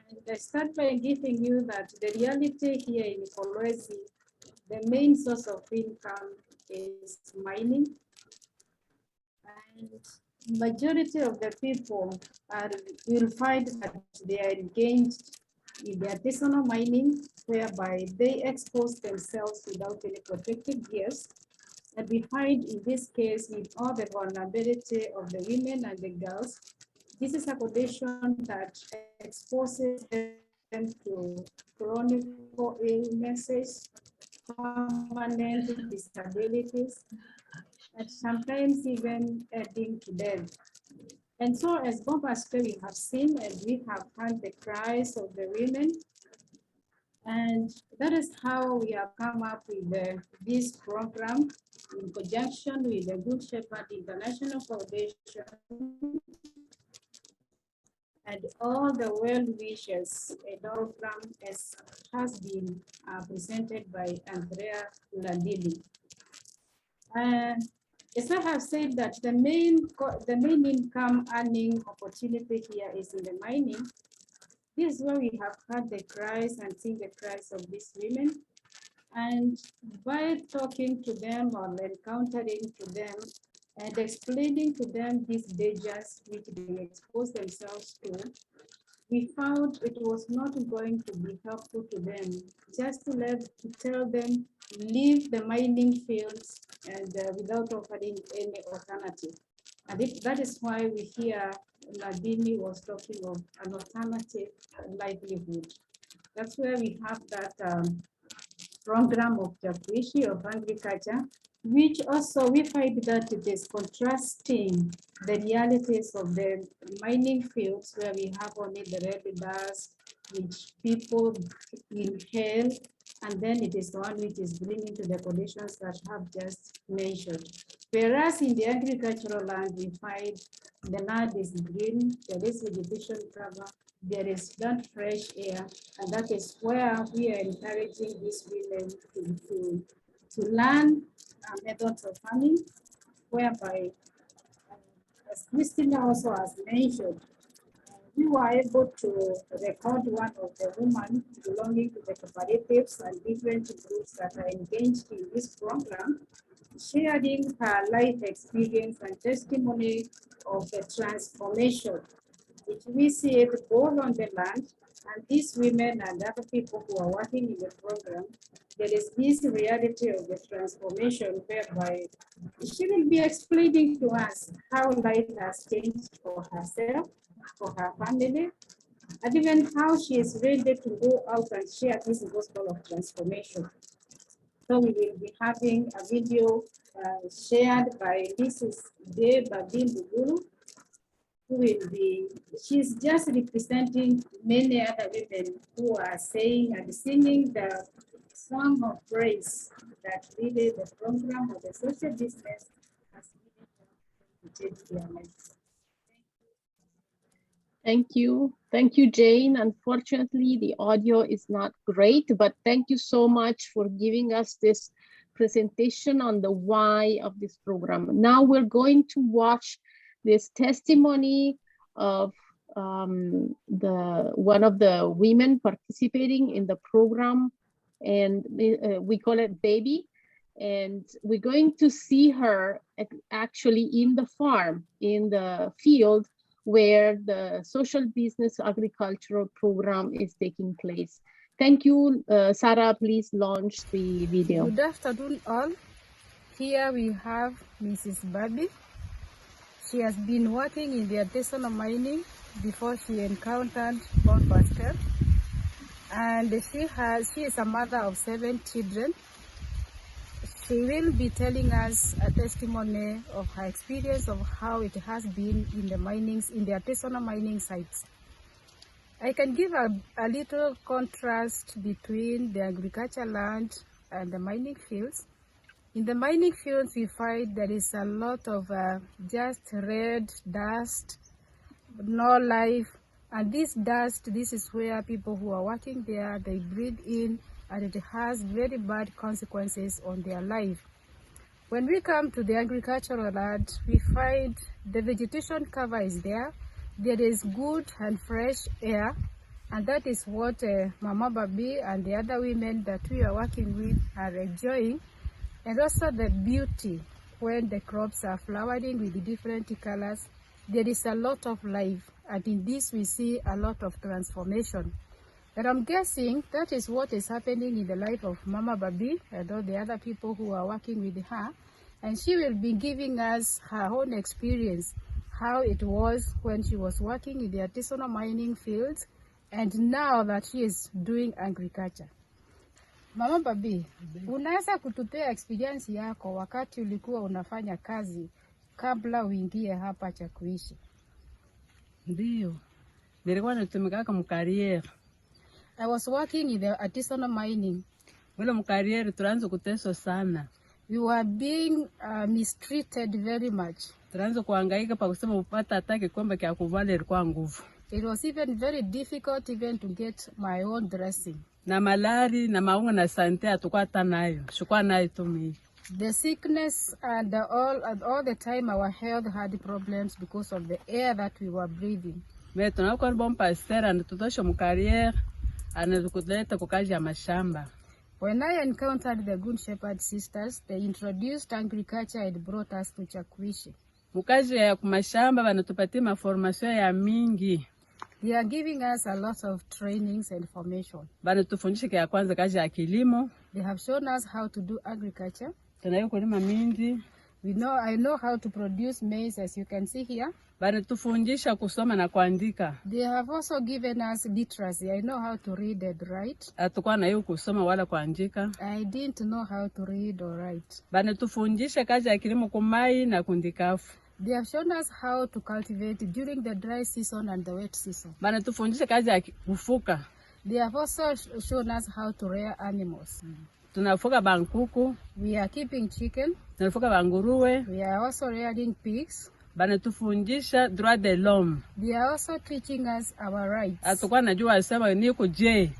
And I start by giving you that the reality here in Kolwezi, the main source of income is mining. And majority of the people will find that they are engaged in the artisanal mining, whereby they expose themselves without any protective gears. And we find in this case, with all the vulnerability of the women and the girls, this is a condition that exposes them to chronic illnesses, permanent disabilities, and sometimes even adding to death. And so as Bombaspe, we have seen and we have heard the cries of the women. And that is how we have come up with this program in conjunction with the Good Shepherd International Foundation and all the well wishes. A program has been presented by Andrea Landini. As I have said that the main income earning opportunity here is in the mining. This is where we have heard the cries and seen the cries of these women. And by talking to them or encountering to them and explaining to them these dangers which they expose themselves to, we found it was not going to be helpful to them just to tell them leave the mining fields and without offering any alternative. And that is why we hear Nadine was talking of an alternative livelihood. That's where we have that program of Jakuishi of agriculture, which also we find that it is contrasting the realities of the mining fields where we have only the red dust, which people inhale, and then it is the one which is bringing to the conditions that I have just mentioned. Whereas in the agricultural land, we find the land is green, there is vegetation cover, there is plant fresh air, and that is where we are encouraging these women to learn methods of farming, whereby, as Christina also has mentioned, we were able to record one of the women belonging to the cooperatives and different groups that are engaged in this program, sharing her life experience and testimony of the transformation which we see it both on the land, and these women and other people who are working in the program, there is this reality of the transformation whereby she will be explaining to us how life has changed for herself, for her family, and even how she is ready to go out and share this gospel of transformation. So we will be having a video shared by Mrs. De Babin Buguru, who will be, she's just representing many other women who are saying and singing the song of praise that really the program of the social business has really helped to change their lives. Thank you. Thank you, Jane. Unfortunately, the audio is not great, but thank you so much for giving us this presentation on the why of this program. Now we're going to watch this testimony of one of the women participating in the program, and we call it Baby. And we're going to see her actually in the farm, in the field, where the social business agricultural program is taking place. Thank you. Sarah, please launch the video. Good afternoon, all. Here we have Mrs. Babi. She has been working in the artisanal mining before she encountered bomb basket. And she is a mother of 7 children. She will be telling us a testimony of her experience of how it has been in the artisanal mining sites. I can give a little contrast between the agricultural land and the mining fields. In the mining fields, we find there is a lot of just red dust, no life. And this dust, this is where people who are working there, they breathe in, and it has very bad consequences on their life. When we come to the agricultural land, we find the vegetation cover is there. There is good and fresh air, and that is what Mama Babi and the other women that we are working with are enjoying. And also the beauty when the crops are flowering with the different colors. There is a lot of life, and in this we see a lot of transformation. And I'm guessing that is what is happening in the life of Mama Babi and all the other people who are working with her. And she will be giving us her own experience, how it was when she was working in the artisanal mining fields, and now that she is doing agriculture. Mama Babi, unaweza kutupea experience yako wakati ulikuwa unafanya kazi kabla uingie hapa cha kuishi? Ndio. Nilikuwa natumika kama career. I was working in the artisanal mining. Wale mkariere tulianza kuteswa sana. We were being mistreated very much. Tulianza kuhangaika pa kusema upata atake kwamba kia kuvala ilikuwa nguvu. It was even very difficult even to get my own dressing. Na malari na maunga na sante atakuwa tanayo. Shukwa nayo tumi. The sickness and all the time our health had problems because of the air that we were breathing. Me tunakuwa bon pasteur and tutosha mkariere anazukuleta kukazi ya mashamba. When I encountered the Good Shepherd sisters, they introduced agriculture and brought us to Chakwishi. Mukazi ya kumashamba wanatupatia maformasyon ya mingi. They are giving us a lot of trainings and formation. Banatufundisha kia kwanza kazi ya kilimo. They have shown us how to do agriculture. Tunayo kulima mingi. I know how to produce maize, as you can see here. Banatufundisha kusoma na kuandika. They have also given us literacy. I know how to read and write. Atakuwa na hiyo kusoma wala kuandika. I didn't know how to read or write. Banatufundisha kazi ya kilimo kumai na kundikafu. They have shown us how to cultivate during the dry season and the wet season. Banatufundisha kazi ya kufuka. They have also shown us how to rear animals. Tunafuga bankuku. We are keeping chicken. Tunafuga banguruwe. We are also rearing pigs. Banatufundisha droit de l'homme. They are also teaching us our rights. Atakuwa najua sema niko je.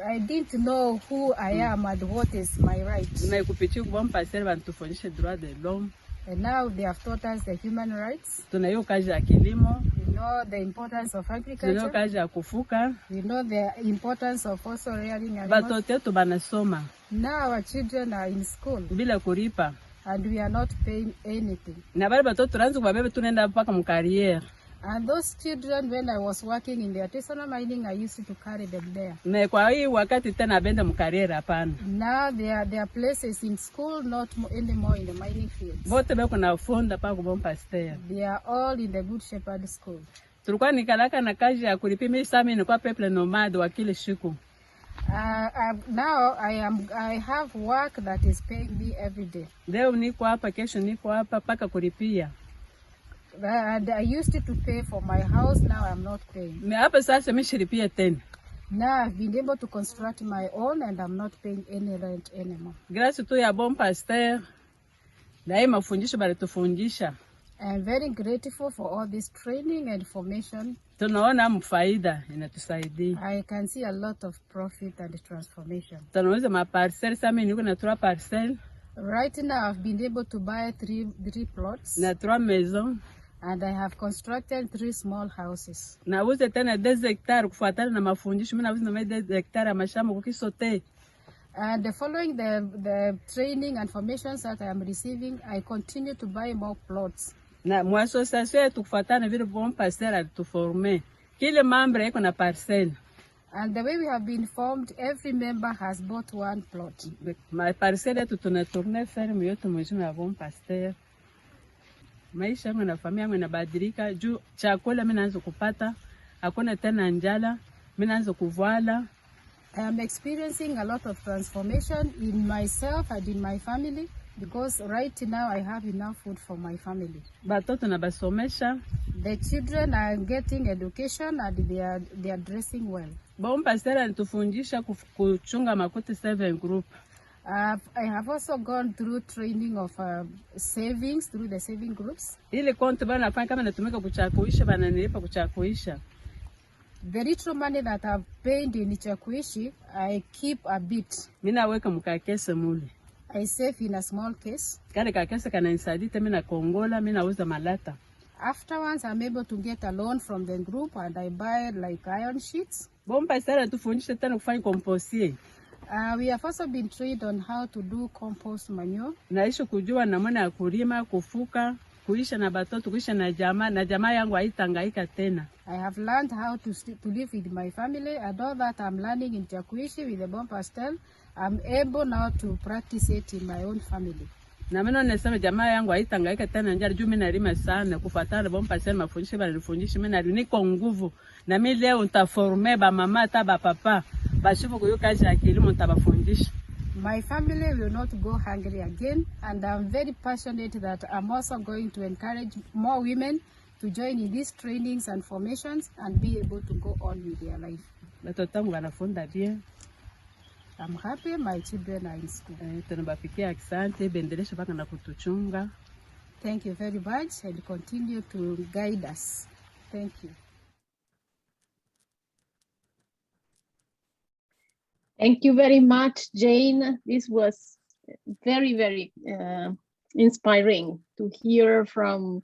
I didn't know who I am and what is my right. Na ikupitia kwa mpaseri banatufundisha droit de l'homme. And now they have taught us the human rights. Tunayo kazi ya kilimo. We know the importance of agriculture. Tunayo kazi ya kufuka. We know the importance of also rearing animals. Batoto wetu banasoma. Now our children are in school. Bila kulipa. And we are not paying anything. Na bale batoto tunaanza kubabebe tunaenda mpaka mkariere. And those children, when I was working in the artisanal mining, I used to carry them there. Na kwa hii wakati tena benda mkariere hapana. Now their places in school, not anymore in the mining fields. Bote beko na fonda pa kubompa pasteur. They are all in the Good Shepherd school. Tulikuwa nikalaka na kazi ya kulipima sami ni kwa peuple nomade wa kile siku. Now I have work that is paying me every day. Leo niko hapa, kesho niko hapa paka kulipia. And I used to pay for my house, now I'm not paying. Me hapa sasa mishilipia tena. Now I've been able to construct my own and I'm not paying any rent anymore. Grâce tu ya bon pasteur, na hii mafundisho bali tufundisha. I'm very grateful for all this training and information. Tunaona mfaida inatusaidia. I can see a lot of profit and transformation. Tunauza maparcel, sasa mimi niko na 3 parcel. Right now I've been able to buy three plots. Na 3 maisons. And I have constructed 3 small houses. Nauza tena 2 hectares kufuatana na mafundisho. Mimi nauza na 2 hectares ya mashamba kukisote. And following the training and formations that I am receiving, I continue to buy more plots. Na muassociation yetu kufuatana vile bon parcelle alituforme. Kile membre iko na parcelle. And the way we have been formed, every member has bought 1 plot. Ma parcelle yetu tunatourne ferme yote mwezi na bon parcelle. Maisha yangu na familia yangu inabadilika juu chakula mimi naanza kupata, hakuna tena njala, mimi naanza kuvala. I am experiencing a lot of transformation in myself and in my family because right now I have enough food for my family. Batoto na basomesha. The children are getting education and they are dressing well. Bon pastor anatufundisha kuchunga makuti 7 group. I have also gone through training of savings through the saving groups. Ile konti bana nafanya kama natumika kuchakuisha bana nilipa kuchakuisha. The little money that I've paid in Chakuishi, I keep a bit. Mimi naweka mkakese mule. I save in a small case. Kale kakese kananisaidia mimi na kongola, mimi nauza malata. Afterwards, I'm able to get a loan from the group and I buy like iron sheets. Bomba sasa tufundishe tena kufanya composting. We have also been trained on how to do compost manure. Naishi kujua namna ya kulima, kufuka, kuisha na batoto, kuisha na jamaa yangu haitangaika tena. I have learned how to live with my family, and all that I'm learning in Chakuishi with the Bon Pastel, I'm able now to practice it in my own family. Na mimi nasema jamaa yangu haitangaika tena njara juu mimi nalima sana kufuatana Bon Pastel mafundisho banifundisha mimi niko nguvu na mimi leo nitaforme ba mama ta ba papa bashifu kuyo kazi ya kilimo nitabafundisha. My family will not go hungry again, and I'm very passionate that I'm also going to encourage more women to join in these trainings and formations and be able to go on with their life. Batoto wanafunda bien. I'm happy my children are in school. Tunabapikia asante, bendelesha baka na kutuchunga. Thank you very much and continue to guide us. Thank you. Thank you very much, Jane. This was very, very inspiring to hear from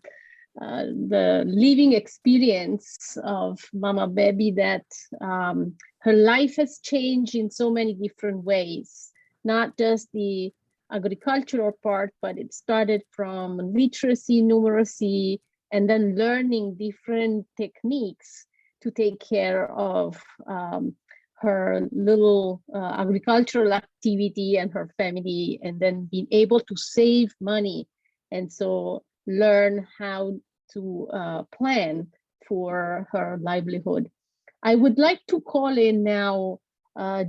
the living experience of Mama Baby that her life has changed in so many different ways, not just the agricultural part, but it started from literacy, numeracy, and then learning different techniques to take care of her little agricultural activity and her family, and then being able to save money and so learn how to plan for her livelihood. I would like to call in now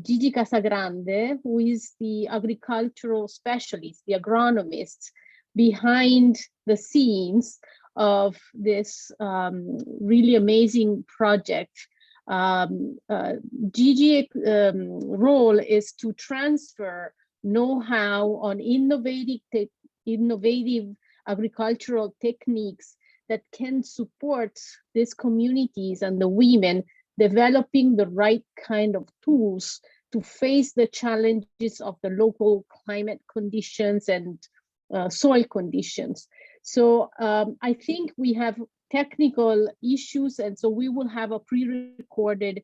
Gigi Casagrande, who is the agricultural specialist, the agronomist behind the scenes of this really amazing project. Gigi's role is to transfer know-how on innovative agricultural techniques that can support these communities and the women developing the right kind of tools to face the challenges of the local climate conditions and soil conditions. So I think we have technical issues, and so we will have a pre-recorded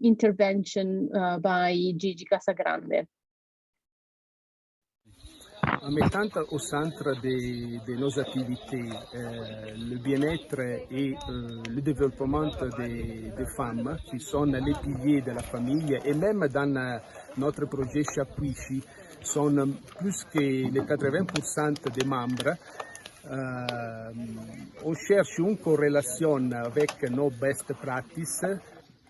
intervention by Gigi Casagrande. En mettant au centre de nos activités le bien-être et le développement des femmes, qui sont les piliers de la famille, et même dans notre projet Chapuichi, sont plus que les 80% des membres. On cherche une corrélation avec nos best practices,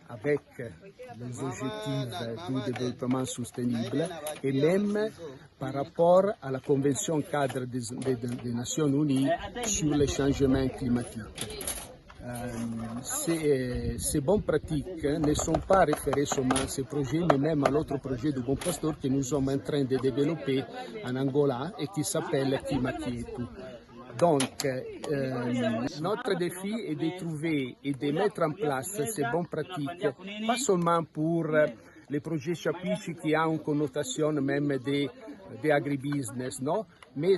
avec les objectifs du développement soutenable et même par rapport à la Convention cadre des Nations Unies sur le changement climatique. Ces bonnes pratiques ne sont pas référées seulement à ce projet, mais même à l'autre projet de Bon Pasteur que nous sommes en train de développer en Angola et qui s'appelle Climat Quieto. Donc, notre défi est de trouver et de mettre en place ces bonnes pratiques, pas seulement pour les projets chapitres qui ont une connotation même des agribusiness, non? Mais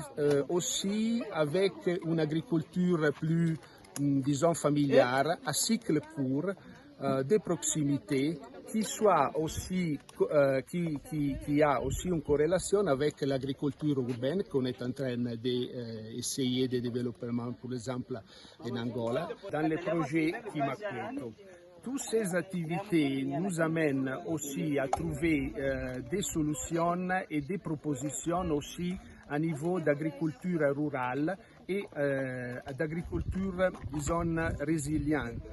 aussi avec une agriculture plus, disons, familiare, à cycle court, de proximité, qui soit aussi, qui a aussi une corrélation avec l'agriculture urbaine qu'on est en train d'essayer de développement, par exemple, en Angola, dans les projets qui m'accompagnent. Toutes ces activités nous amènent aussi à trouver des solutions et des propositions aussi à niveau d'agriculture rurale et d'agriculture, disons, résiliente,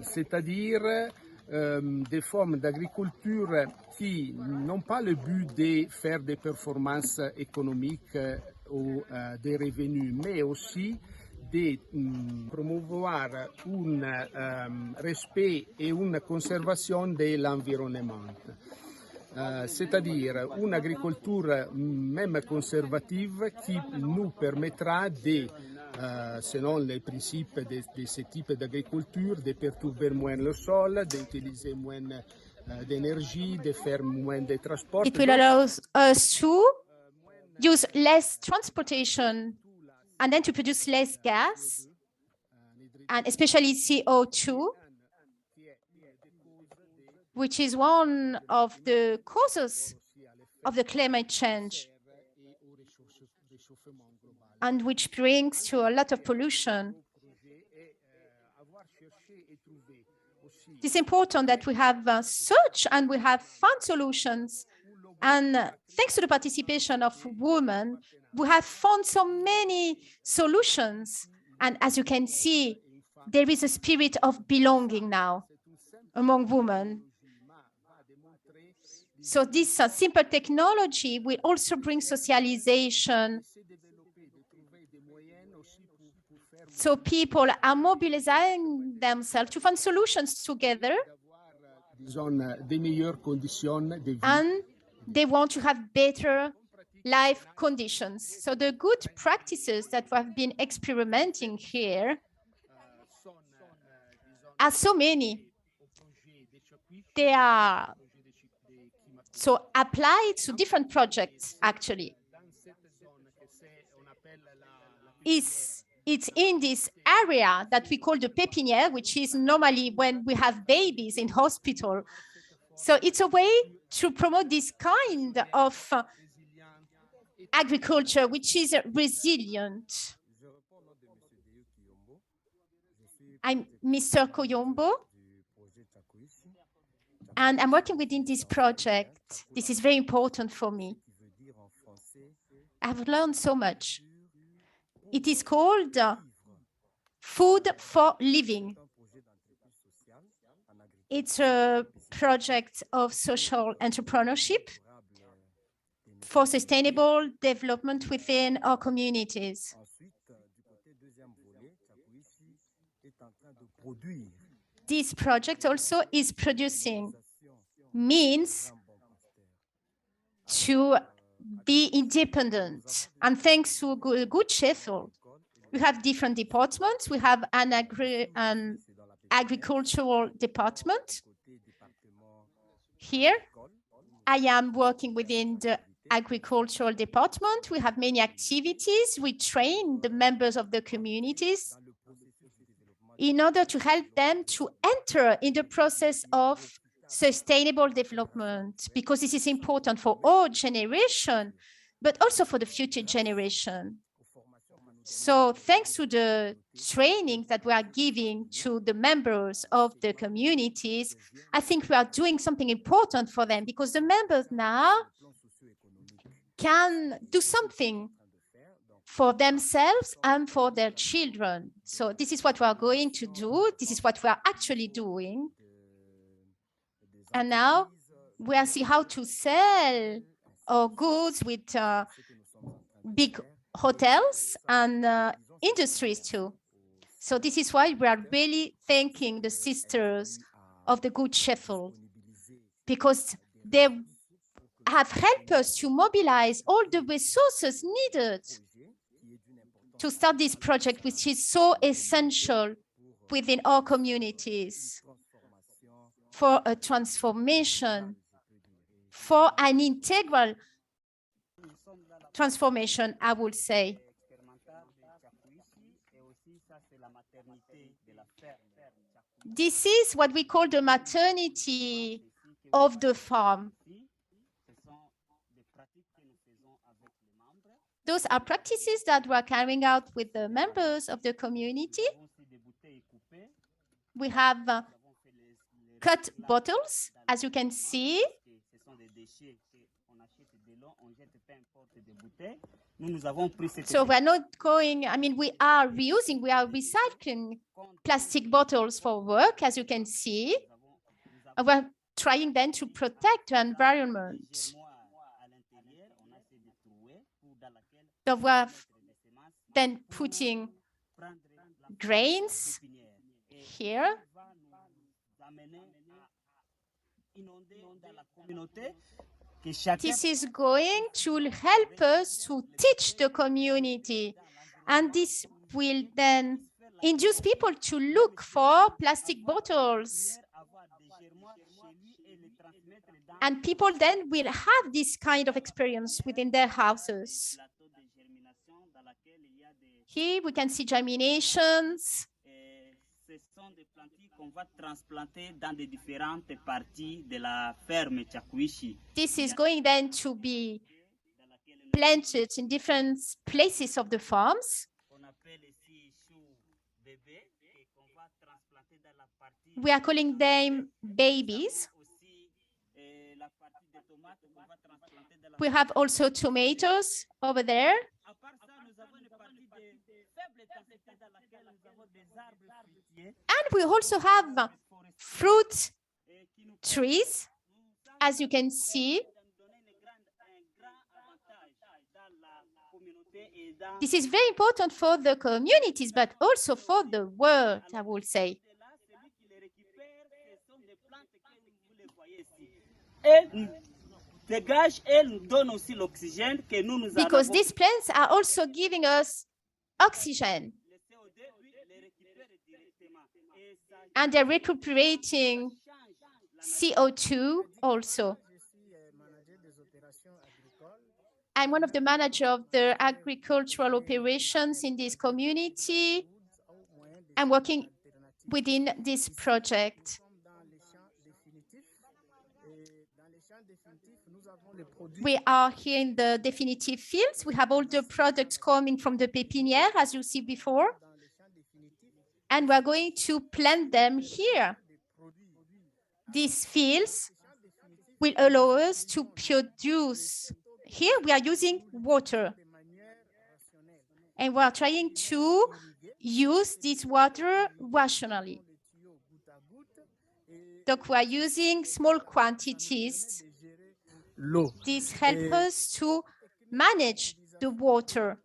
c'est-à-dire des formes d'agriculture qui n'ont pas le but de faire des performances économiques ou des revenus, mais aussi de promouvoir un respect et une conservation de l'environnement. C'est-à-dire une agriculture même conservative qui nous permettra de, selon les principes de ce type d'agriculture, de perturber moins le sol, d'utiliser moins d'énergie, de faire moins de transport. It will allow us to use less transportation and then to produce less gas, and especially CO2, which is one of the causes of the climate change and which brings to a lot of pollution. It's important that we have search and we have found solutions. And thanks to the participation of women, we have found so many solutions. And as you can see, there is a spirit of belonging now among women. So this simple technology will also bring socialization. So people are mobilizing themselves to find solutions together. And they want to have better life conditions. So the good practices that we have been experimenting here are so many. They are so applied to different projects, actually. It's in this area that we call the pépinière, which is normally when we have babies in hospital. So it's a way to promote this kind of agriculture, which is resilient. I'm Mr. Koyombo, and I'm working within this project. This is very important for me. I've learned so much. It is called Food for Living. It's a project of social entrepreneurship for sustainable development within our communities. This project also is producing means to be independent. And thanks to Good Sheffield, we have different departments. We have an agricultural department. Here, I am working within the agricultural department. We have many activities. We train the members of the communities in order to help them to enter in the process of sustainable development, because this is important for our generation, but also for the future generation. So thanks to the training that we are giving to the members of the communities, I think we are doing something important for them, because the members now can do something for themselves and for their children. So this is what we are going to do. This is what we are actually doing. And now we are seeing how to sell our goods with big hotels and industries too. So this is why we are really thanking the sisters of the Good Sheffield, because they have helped us to mobilize all the resources needed to start this project, which is so essential within our communities for a transformation, for an integral transformation, I would say. This is what we call the maternity of the farm. Those are practices that we're carrying out with the members of the community. We have cut bottles, as you can see. So we're not going, I mean, we are reusing, we are recycling plastic bottles for work, as you can see. We're trying then to protect the environment. So we're then putting grains here. This is going to help us to teach the community, and this will then induce people to look for plastic bottles. And people then will have this kind of experience within their houses. Here we can see germinations. This is going then to be planted in different places of the farms. We are calling them babies. We have also tomatoes over there. And we also have fruit trees, as you can see. This is very important for the communities, but also for the world, I would say. Because these plants are also giving us oxygen. And they're recuperating CO2 also. I'm one of the managers of the agricultural operations in this community. I'm working within this project. We are here in the definitive fields. We have all the products coming from the pépinière, as you see before. And we're going to plant them here. These fields will allow us to produce. Here we are using water. And we are trying to use this water rationally. So we are using small quantities. This helps us to manage the water.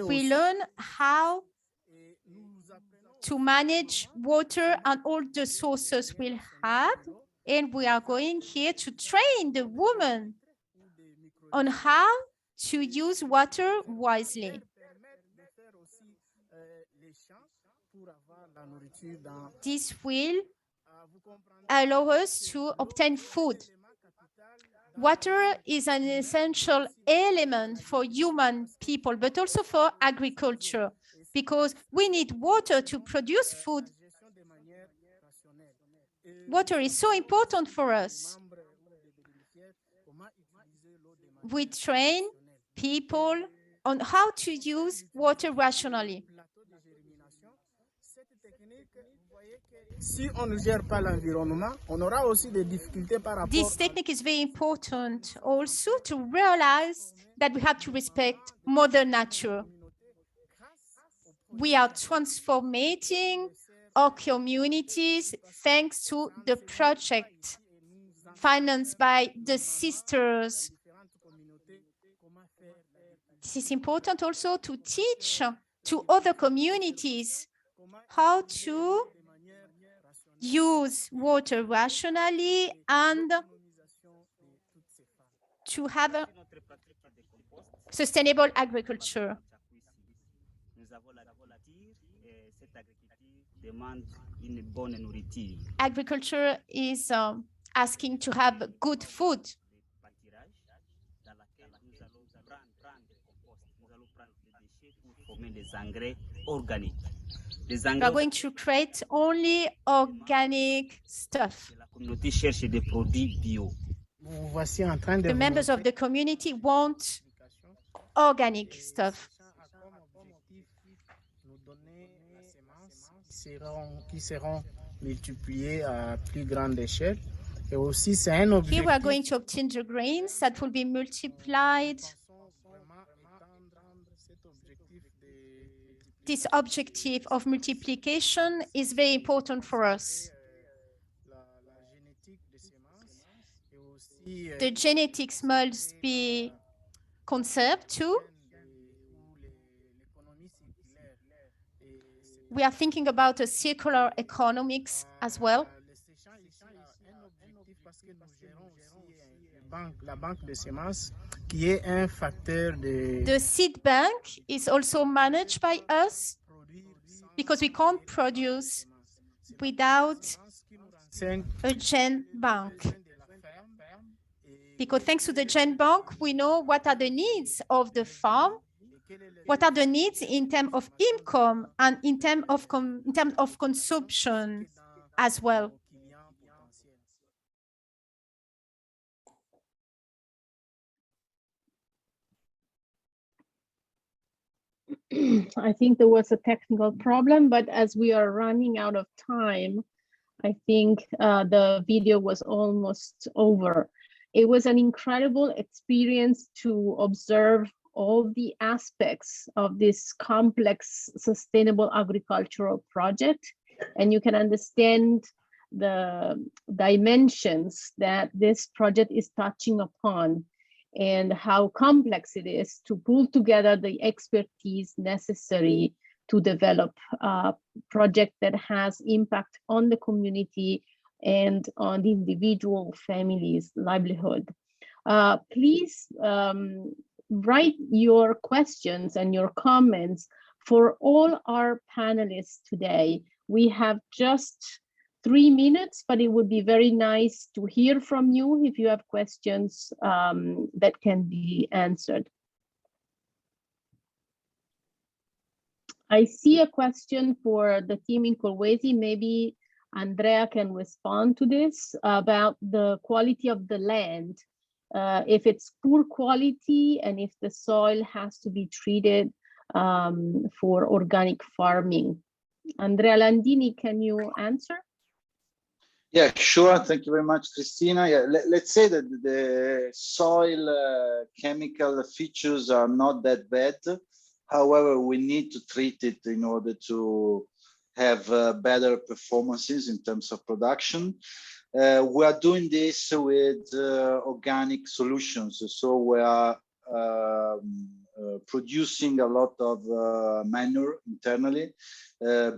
We learn how to manage water and all the sources we'll have. And we are going here to train the woman on how to use water wisely. This will allow us to obtain food. Water is an essential element for human people, but also for agriculture, because we need water to produce food. Water is so important for us. We train people on how to use water rationally. This technique is very important also to realize that we have to respect Mother Nature. We are transforming our communities thanks to the project financed by the sisters. This is important also to teach to other communities how to use water rationally and to have a sustainable agriculture. Agriculture is asking to have good food. We are going to create only organic stuff. The members of the community want organic stuff. Qui seront multipliés à plus grande échelle. Et aussi, c'est un objectif. Here we are going to obtain the grains that will be multiplied. This objective of multiplication is very important for us. The genetics must be conserved too. We are thinking about a circular economics as well. The seed bank is also managed by us because we can't produce without a gen bank. Because thanks to the gen bank, we know what are the needs of the farm, what are the needs in terms of income and in terms of consumption as well. I think there was a technical problem, but as we are running out of time, I think the video was almost over. It was an incredible experience to observe all the aspects of this complex sustainable agricultural project, and you can understand the dimensions that this project is touching upon and how complex it is to pull together the expertise necessary to develop a project that has impact on the community and on the individual family's livelihood. Please write your questions and your comments for all our panelists today. We have just 3 minutes, but it would be very nice to hear from you if you have questions that can be answered. I see a question for the team in Kolwezi. Maybe Andrea can respond to this about the quality of the land. If it's poor quality and if the soil has to be treated for organic farming. Andrea Landini, can you answer? Yeah, sure. Thank you very much, Christina. Yeah, let's say that the soil chemical features are not that bad. However, we need to treat it in order to have better performances in terms of production. We are doing this with organic solutions. So we are producing a lot of manure internally,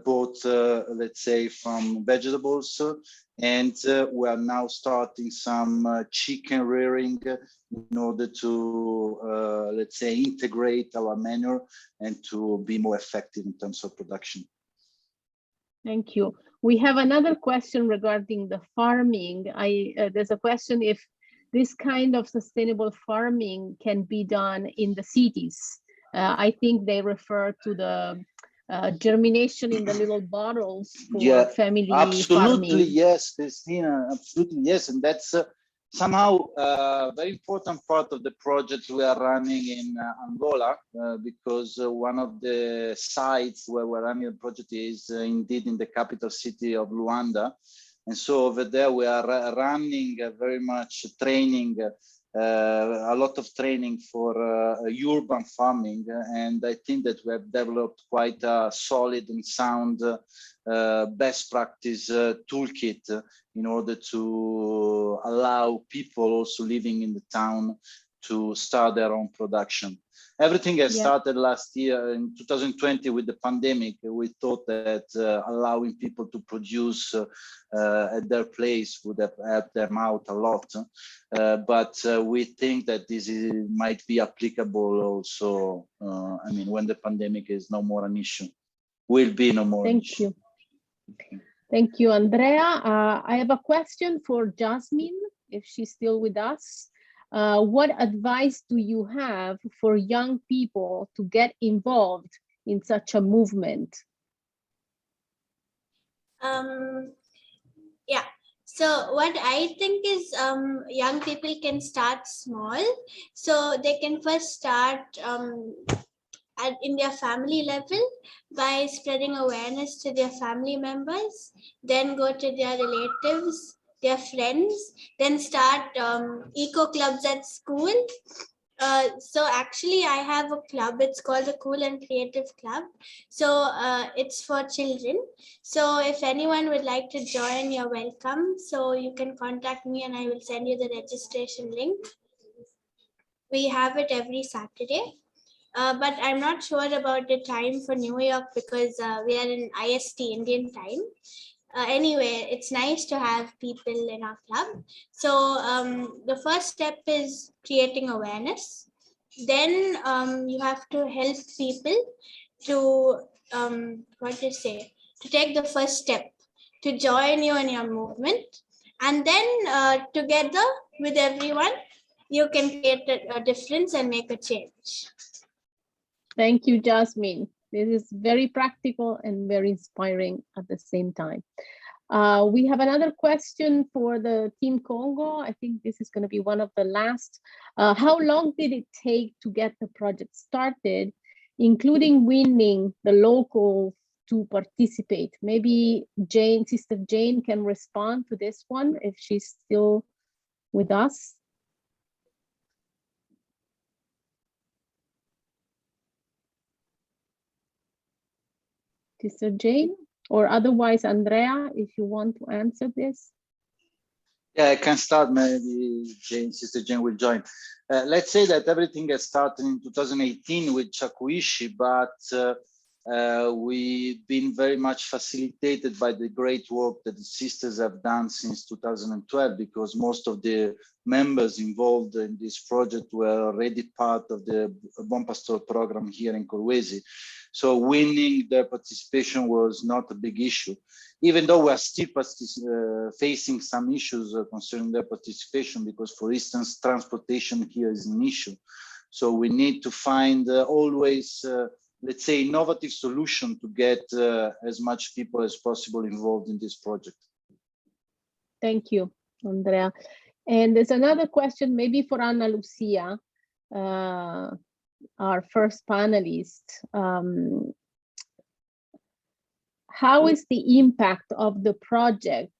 both, let's say, from vegetables, and we are now starting some chicken rearing in order to, let's say, integrate our manure and to be more effective in terms of production. Thank you. We have another question regarding the farming. There's a question if this kind of sustainable farming can be done in the cities. I think they refer to the germination in the little bottles for family absolutely farming. Yes, Christina, absolutely yes, and that's somehow a very important part of the project we are running in Angola, because one of the sites where we're running the project is indeed in the capital city of Luanda. And so over there we are running very much training, a lot of training for urban farming. And I think that we have developed quite a solid and sound best practice toolkit in order to allow people also living in the town to start their own production. Everything has Yeah. started last year in 2020 with the pandemic. We thought that allowing people to produce at their place would have helped them out a lot. But we think that might be applicable also, I mean, when the pandemic is no more an issue, will be no more an issue. Thank you. Thank you, Andrea. I have a question for Jasmine, if she's still with us. What advice do you have for young people to get involved in such a movement? Yeah, so what I think is young people can start small. So they can first start in their family level by spreading awareness to their family members, then go to their relatives, their friends, then start eco clubs at school. So actually I have a club, it's called the Cool and Creative Club. So it's for children. So if anyone would like to join, you're welcome. So you can contact me and I will send you the registration link. We have it every Saturday. But I'm not sure about the time for New York because we are in IST, Indian time. Anyway, it's nice to have people in our club. So the first step is creating awareness. Then you have to help people to, to take the first step, to join you in your movement. And then together with everyone, you can create a difference and make a change. Thank you, Jasmine. This is very practical and very inspiring at the same time. We have another question for the Team Congo. I think this is going to be one of the last. How long did it take to get the project started, including winning the locals to participate? Maybe Jane, Sister Jane can respond to this one if she's still with us. Sister Jane, or otherwise Andrea, if you want to answer this. Yeah, I can start. Maybe Sister Jane will join. Let's say that everything has started in 2018 with Chakuishi, but we've been very much facilitated by the great work that the sisters have done since 2012, because most of the members involved in this project were already part of the Bon Pastor program here in Kolwezi. So winning their participation was not a big issue, even though we are still facing some issues concerning their participation, because, for instance, transportation here is an issue. So we need to find always, let's say, innovative solution to get as much people as possible involved in this project. Thank you, Andrea. And there's another question, maybe for Ana Lucia, our first panelist. How is the impact of the project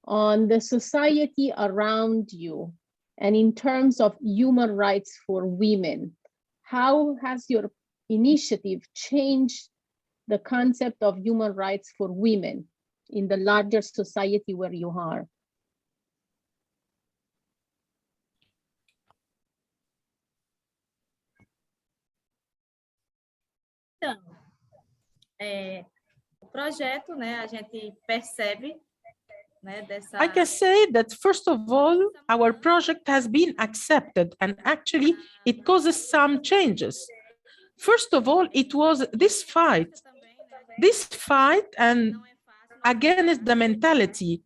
on the society around you and in terms of human rights for women? How has your initiative changed the concept of human rights for women in the larger society where you are? Então, o projeto, né, a gente percebe, né, dessa... I can say that, first of all, our project has been accepted, and actually it causes some changes. First of all, it was this fight and against the mentality.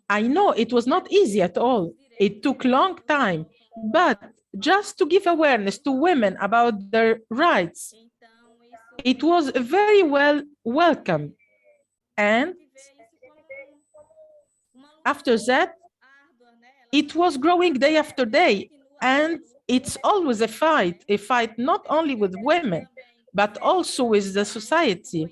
I know it was not easy at all. It took long time, but just to give awareness to women about their rights, it was very well welcomed. And after that, it was growing day after day. And it's always a fight not only with women, but also with the society.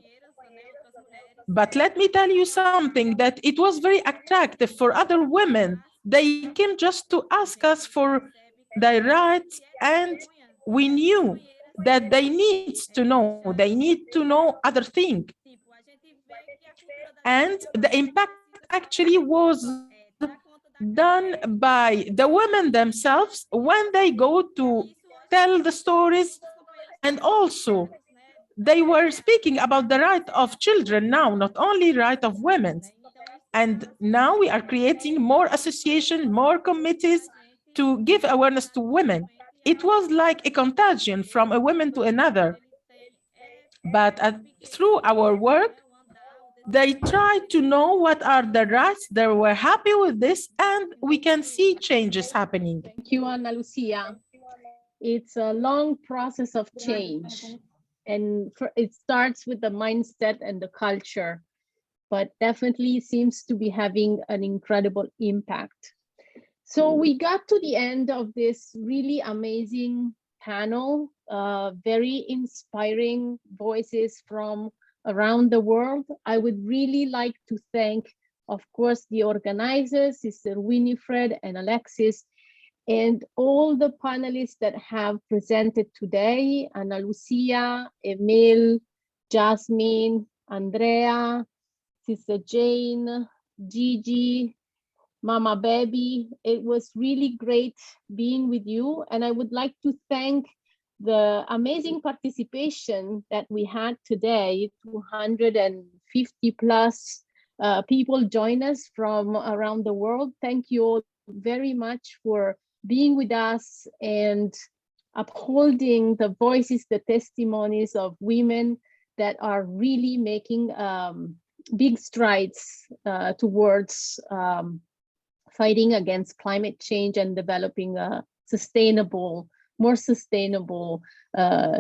But let me tell you something, that it was very attractive for other women. They came just to ask us for their rights, and we knew that they need to know other things. And the impact actually was done by the women themselves when they go to tell the stories. And also, they were speaking about the right of children now, not only right of women. And now we are creating more associations, more committees to give awareness to women. It was like a contagion from a woman to another. But through our work, they tried to know what are the rights. They were happy with this, and we can see changes happening. Thank you, Ana Lucia. It's a long process of change, and it starts with the mindset and the culture, but definitely seems to be having an incredible impact. So we got to the end of this really amazing panel, very inspiring voices from around the world. I would really like to thank, of course, the organizers, Sister Winifred and Alexis, and all the panelists that have presented today, Ana Lucia, Emil, Jasmine, Andrea, Sister Jane, Gigi, Mama Baby. It was really great being with you. And I would like to thank the amazing participation that we had today. 250 plus people join us from around the world. Thank you all very much for being with us and upholding the voices, the testimonies of women that are really making big strides towards fighting against climate change and developing sustainable, more sustainable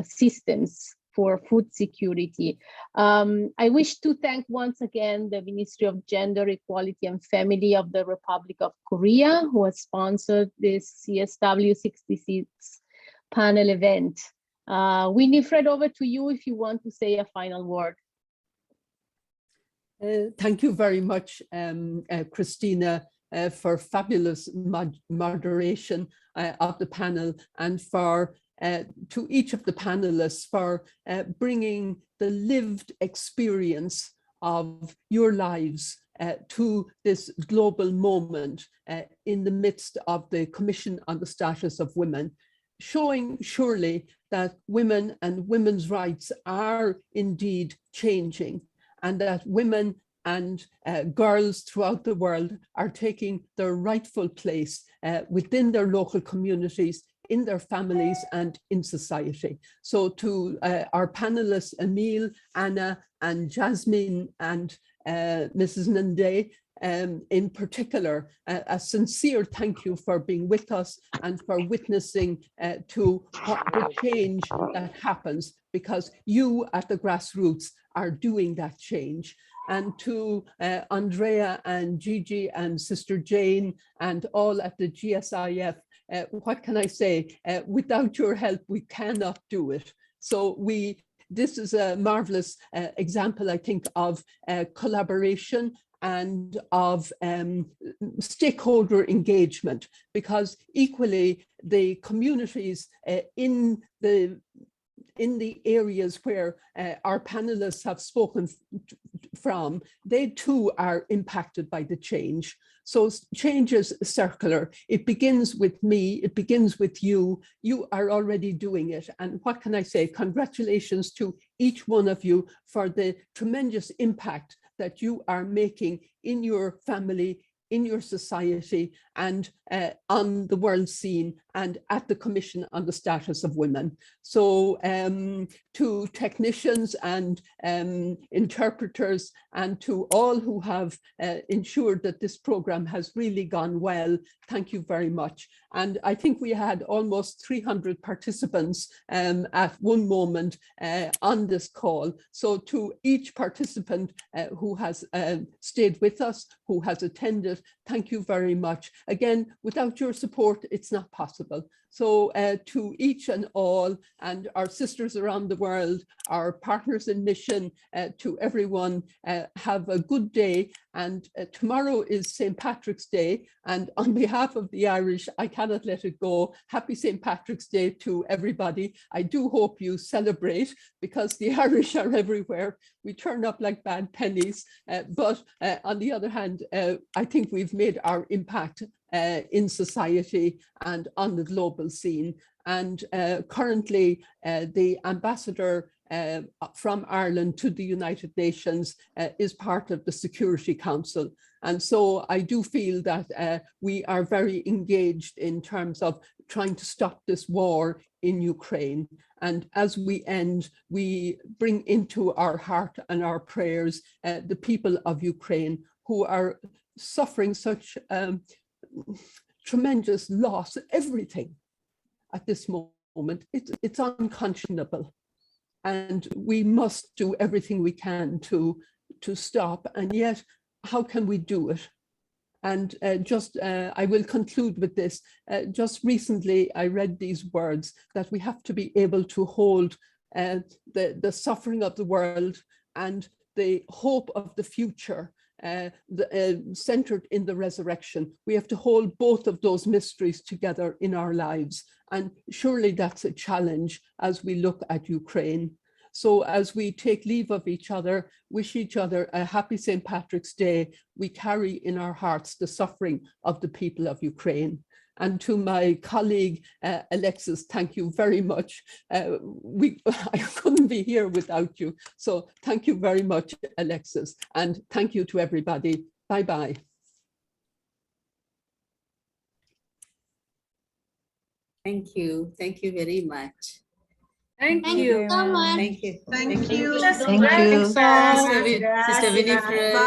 systems for food security. I wish to thank once again the Ministry of Gender, Equality and Family of the Republic of Korea, who has sponsored this CSW 66 panel event. Winifred, over to you if you want to say a final word. Thank you very much, Christina, for fabulous moderation of the panel, and for to each of the panelists for bringing the lived experience of your lives to this global moment in the midst of the Commission on the Status of Women, showing surely that women and women's rights are indeed changing, and that women and girls throughout the world are taking their rightful place within their local communities, in their families and in society. So to our panelists, Emil, Anna and Jasmine and Mrs. Nande, in particular, a sincere thank you for being with us and for witnessing to the change that happens, because you at the Grassroots are doing that change. And to Andrea and Gigi and Sister Jane and all at the GSIF, what can I say? Without your help, we cannot do it. So this is a marvelous example, I think, of collaboration and of stakeholder engagement, because equally the communities in the areas where our panelists have spoken from, they too are impacted by the change. So change is circular. It begins with me, it begins with you. You are already doing it. And what can I say? Congratulations to each one of you for the tremendous impact that you are making in your family, in your society, and on the world scene, and at the Commission on the Status of Women. So to technicians and interpreters, and to all who have ensured that this program has really gone well, thank you very much. And I think we had almost 300 participants at one moment on this call. So to each participant who has stayed with us, who has attended, thank you very much. Again, without your support, it's not possible. So to each and all, and our sisters around the world, our partners in mission, to everyone, have a good day. And tomorrow is St. Patrick's Day. And on behalf of the Irish, I cannot let it go. Happy St. Patrick's Day to everybody. I do hope you celebrate, because the Irish are everywhere. We turn up like bad pennies. But on the other hand, I think we've we've made our impact in society and on the global scene. And currently, the ambassador from Ireland to the United Nations is part of the Security Council. And so I do feel that we are very engaged in terms of trying to stop this war in Ukraine. And as we end, we bring into our heart and our prayers the people of Ukraine who are suffering such tremendous loss, everything at this moment. It's unconscionable. And we must do everything we can to stop. And yet, how can we do it? And I will conclude with this. Just recently, I read these words that we have to be able to hold the suffering of the world and the hope of the future centered in the resurrection. We have to hold both of those mysteries together in our lives. And surely that's a challenge as we look at Ukraine. So as we take leave of each other, wish each other a happy St. Patrick's Day, we carry in our hearts the suffering of the people of Ukraine. And to my colleague, Alexis, thank you very much. I couldn't be here without you. So thank you very much, Alexis. And thank you to everybody. Bye-bye. Thank you. Thank you very much. Thank you so much. Thank you. Thank you. Thank you. Sister Sister Winifred.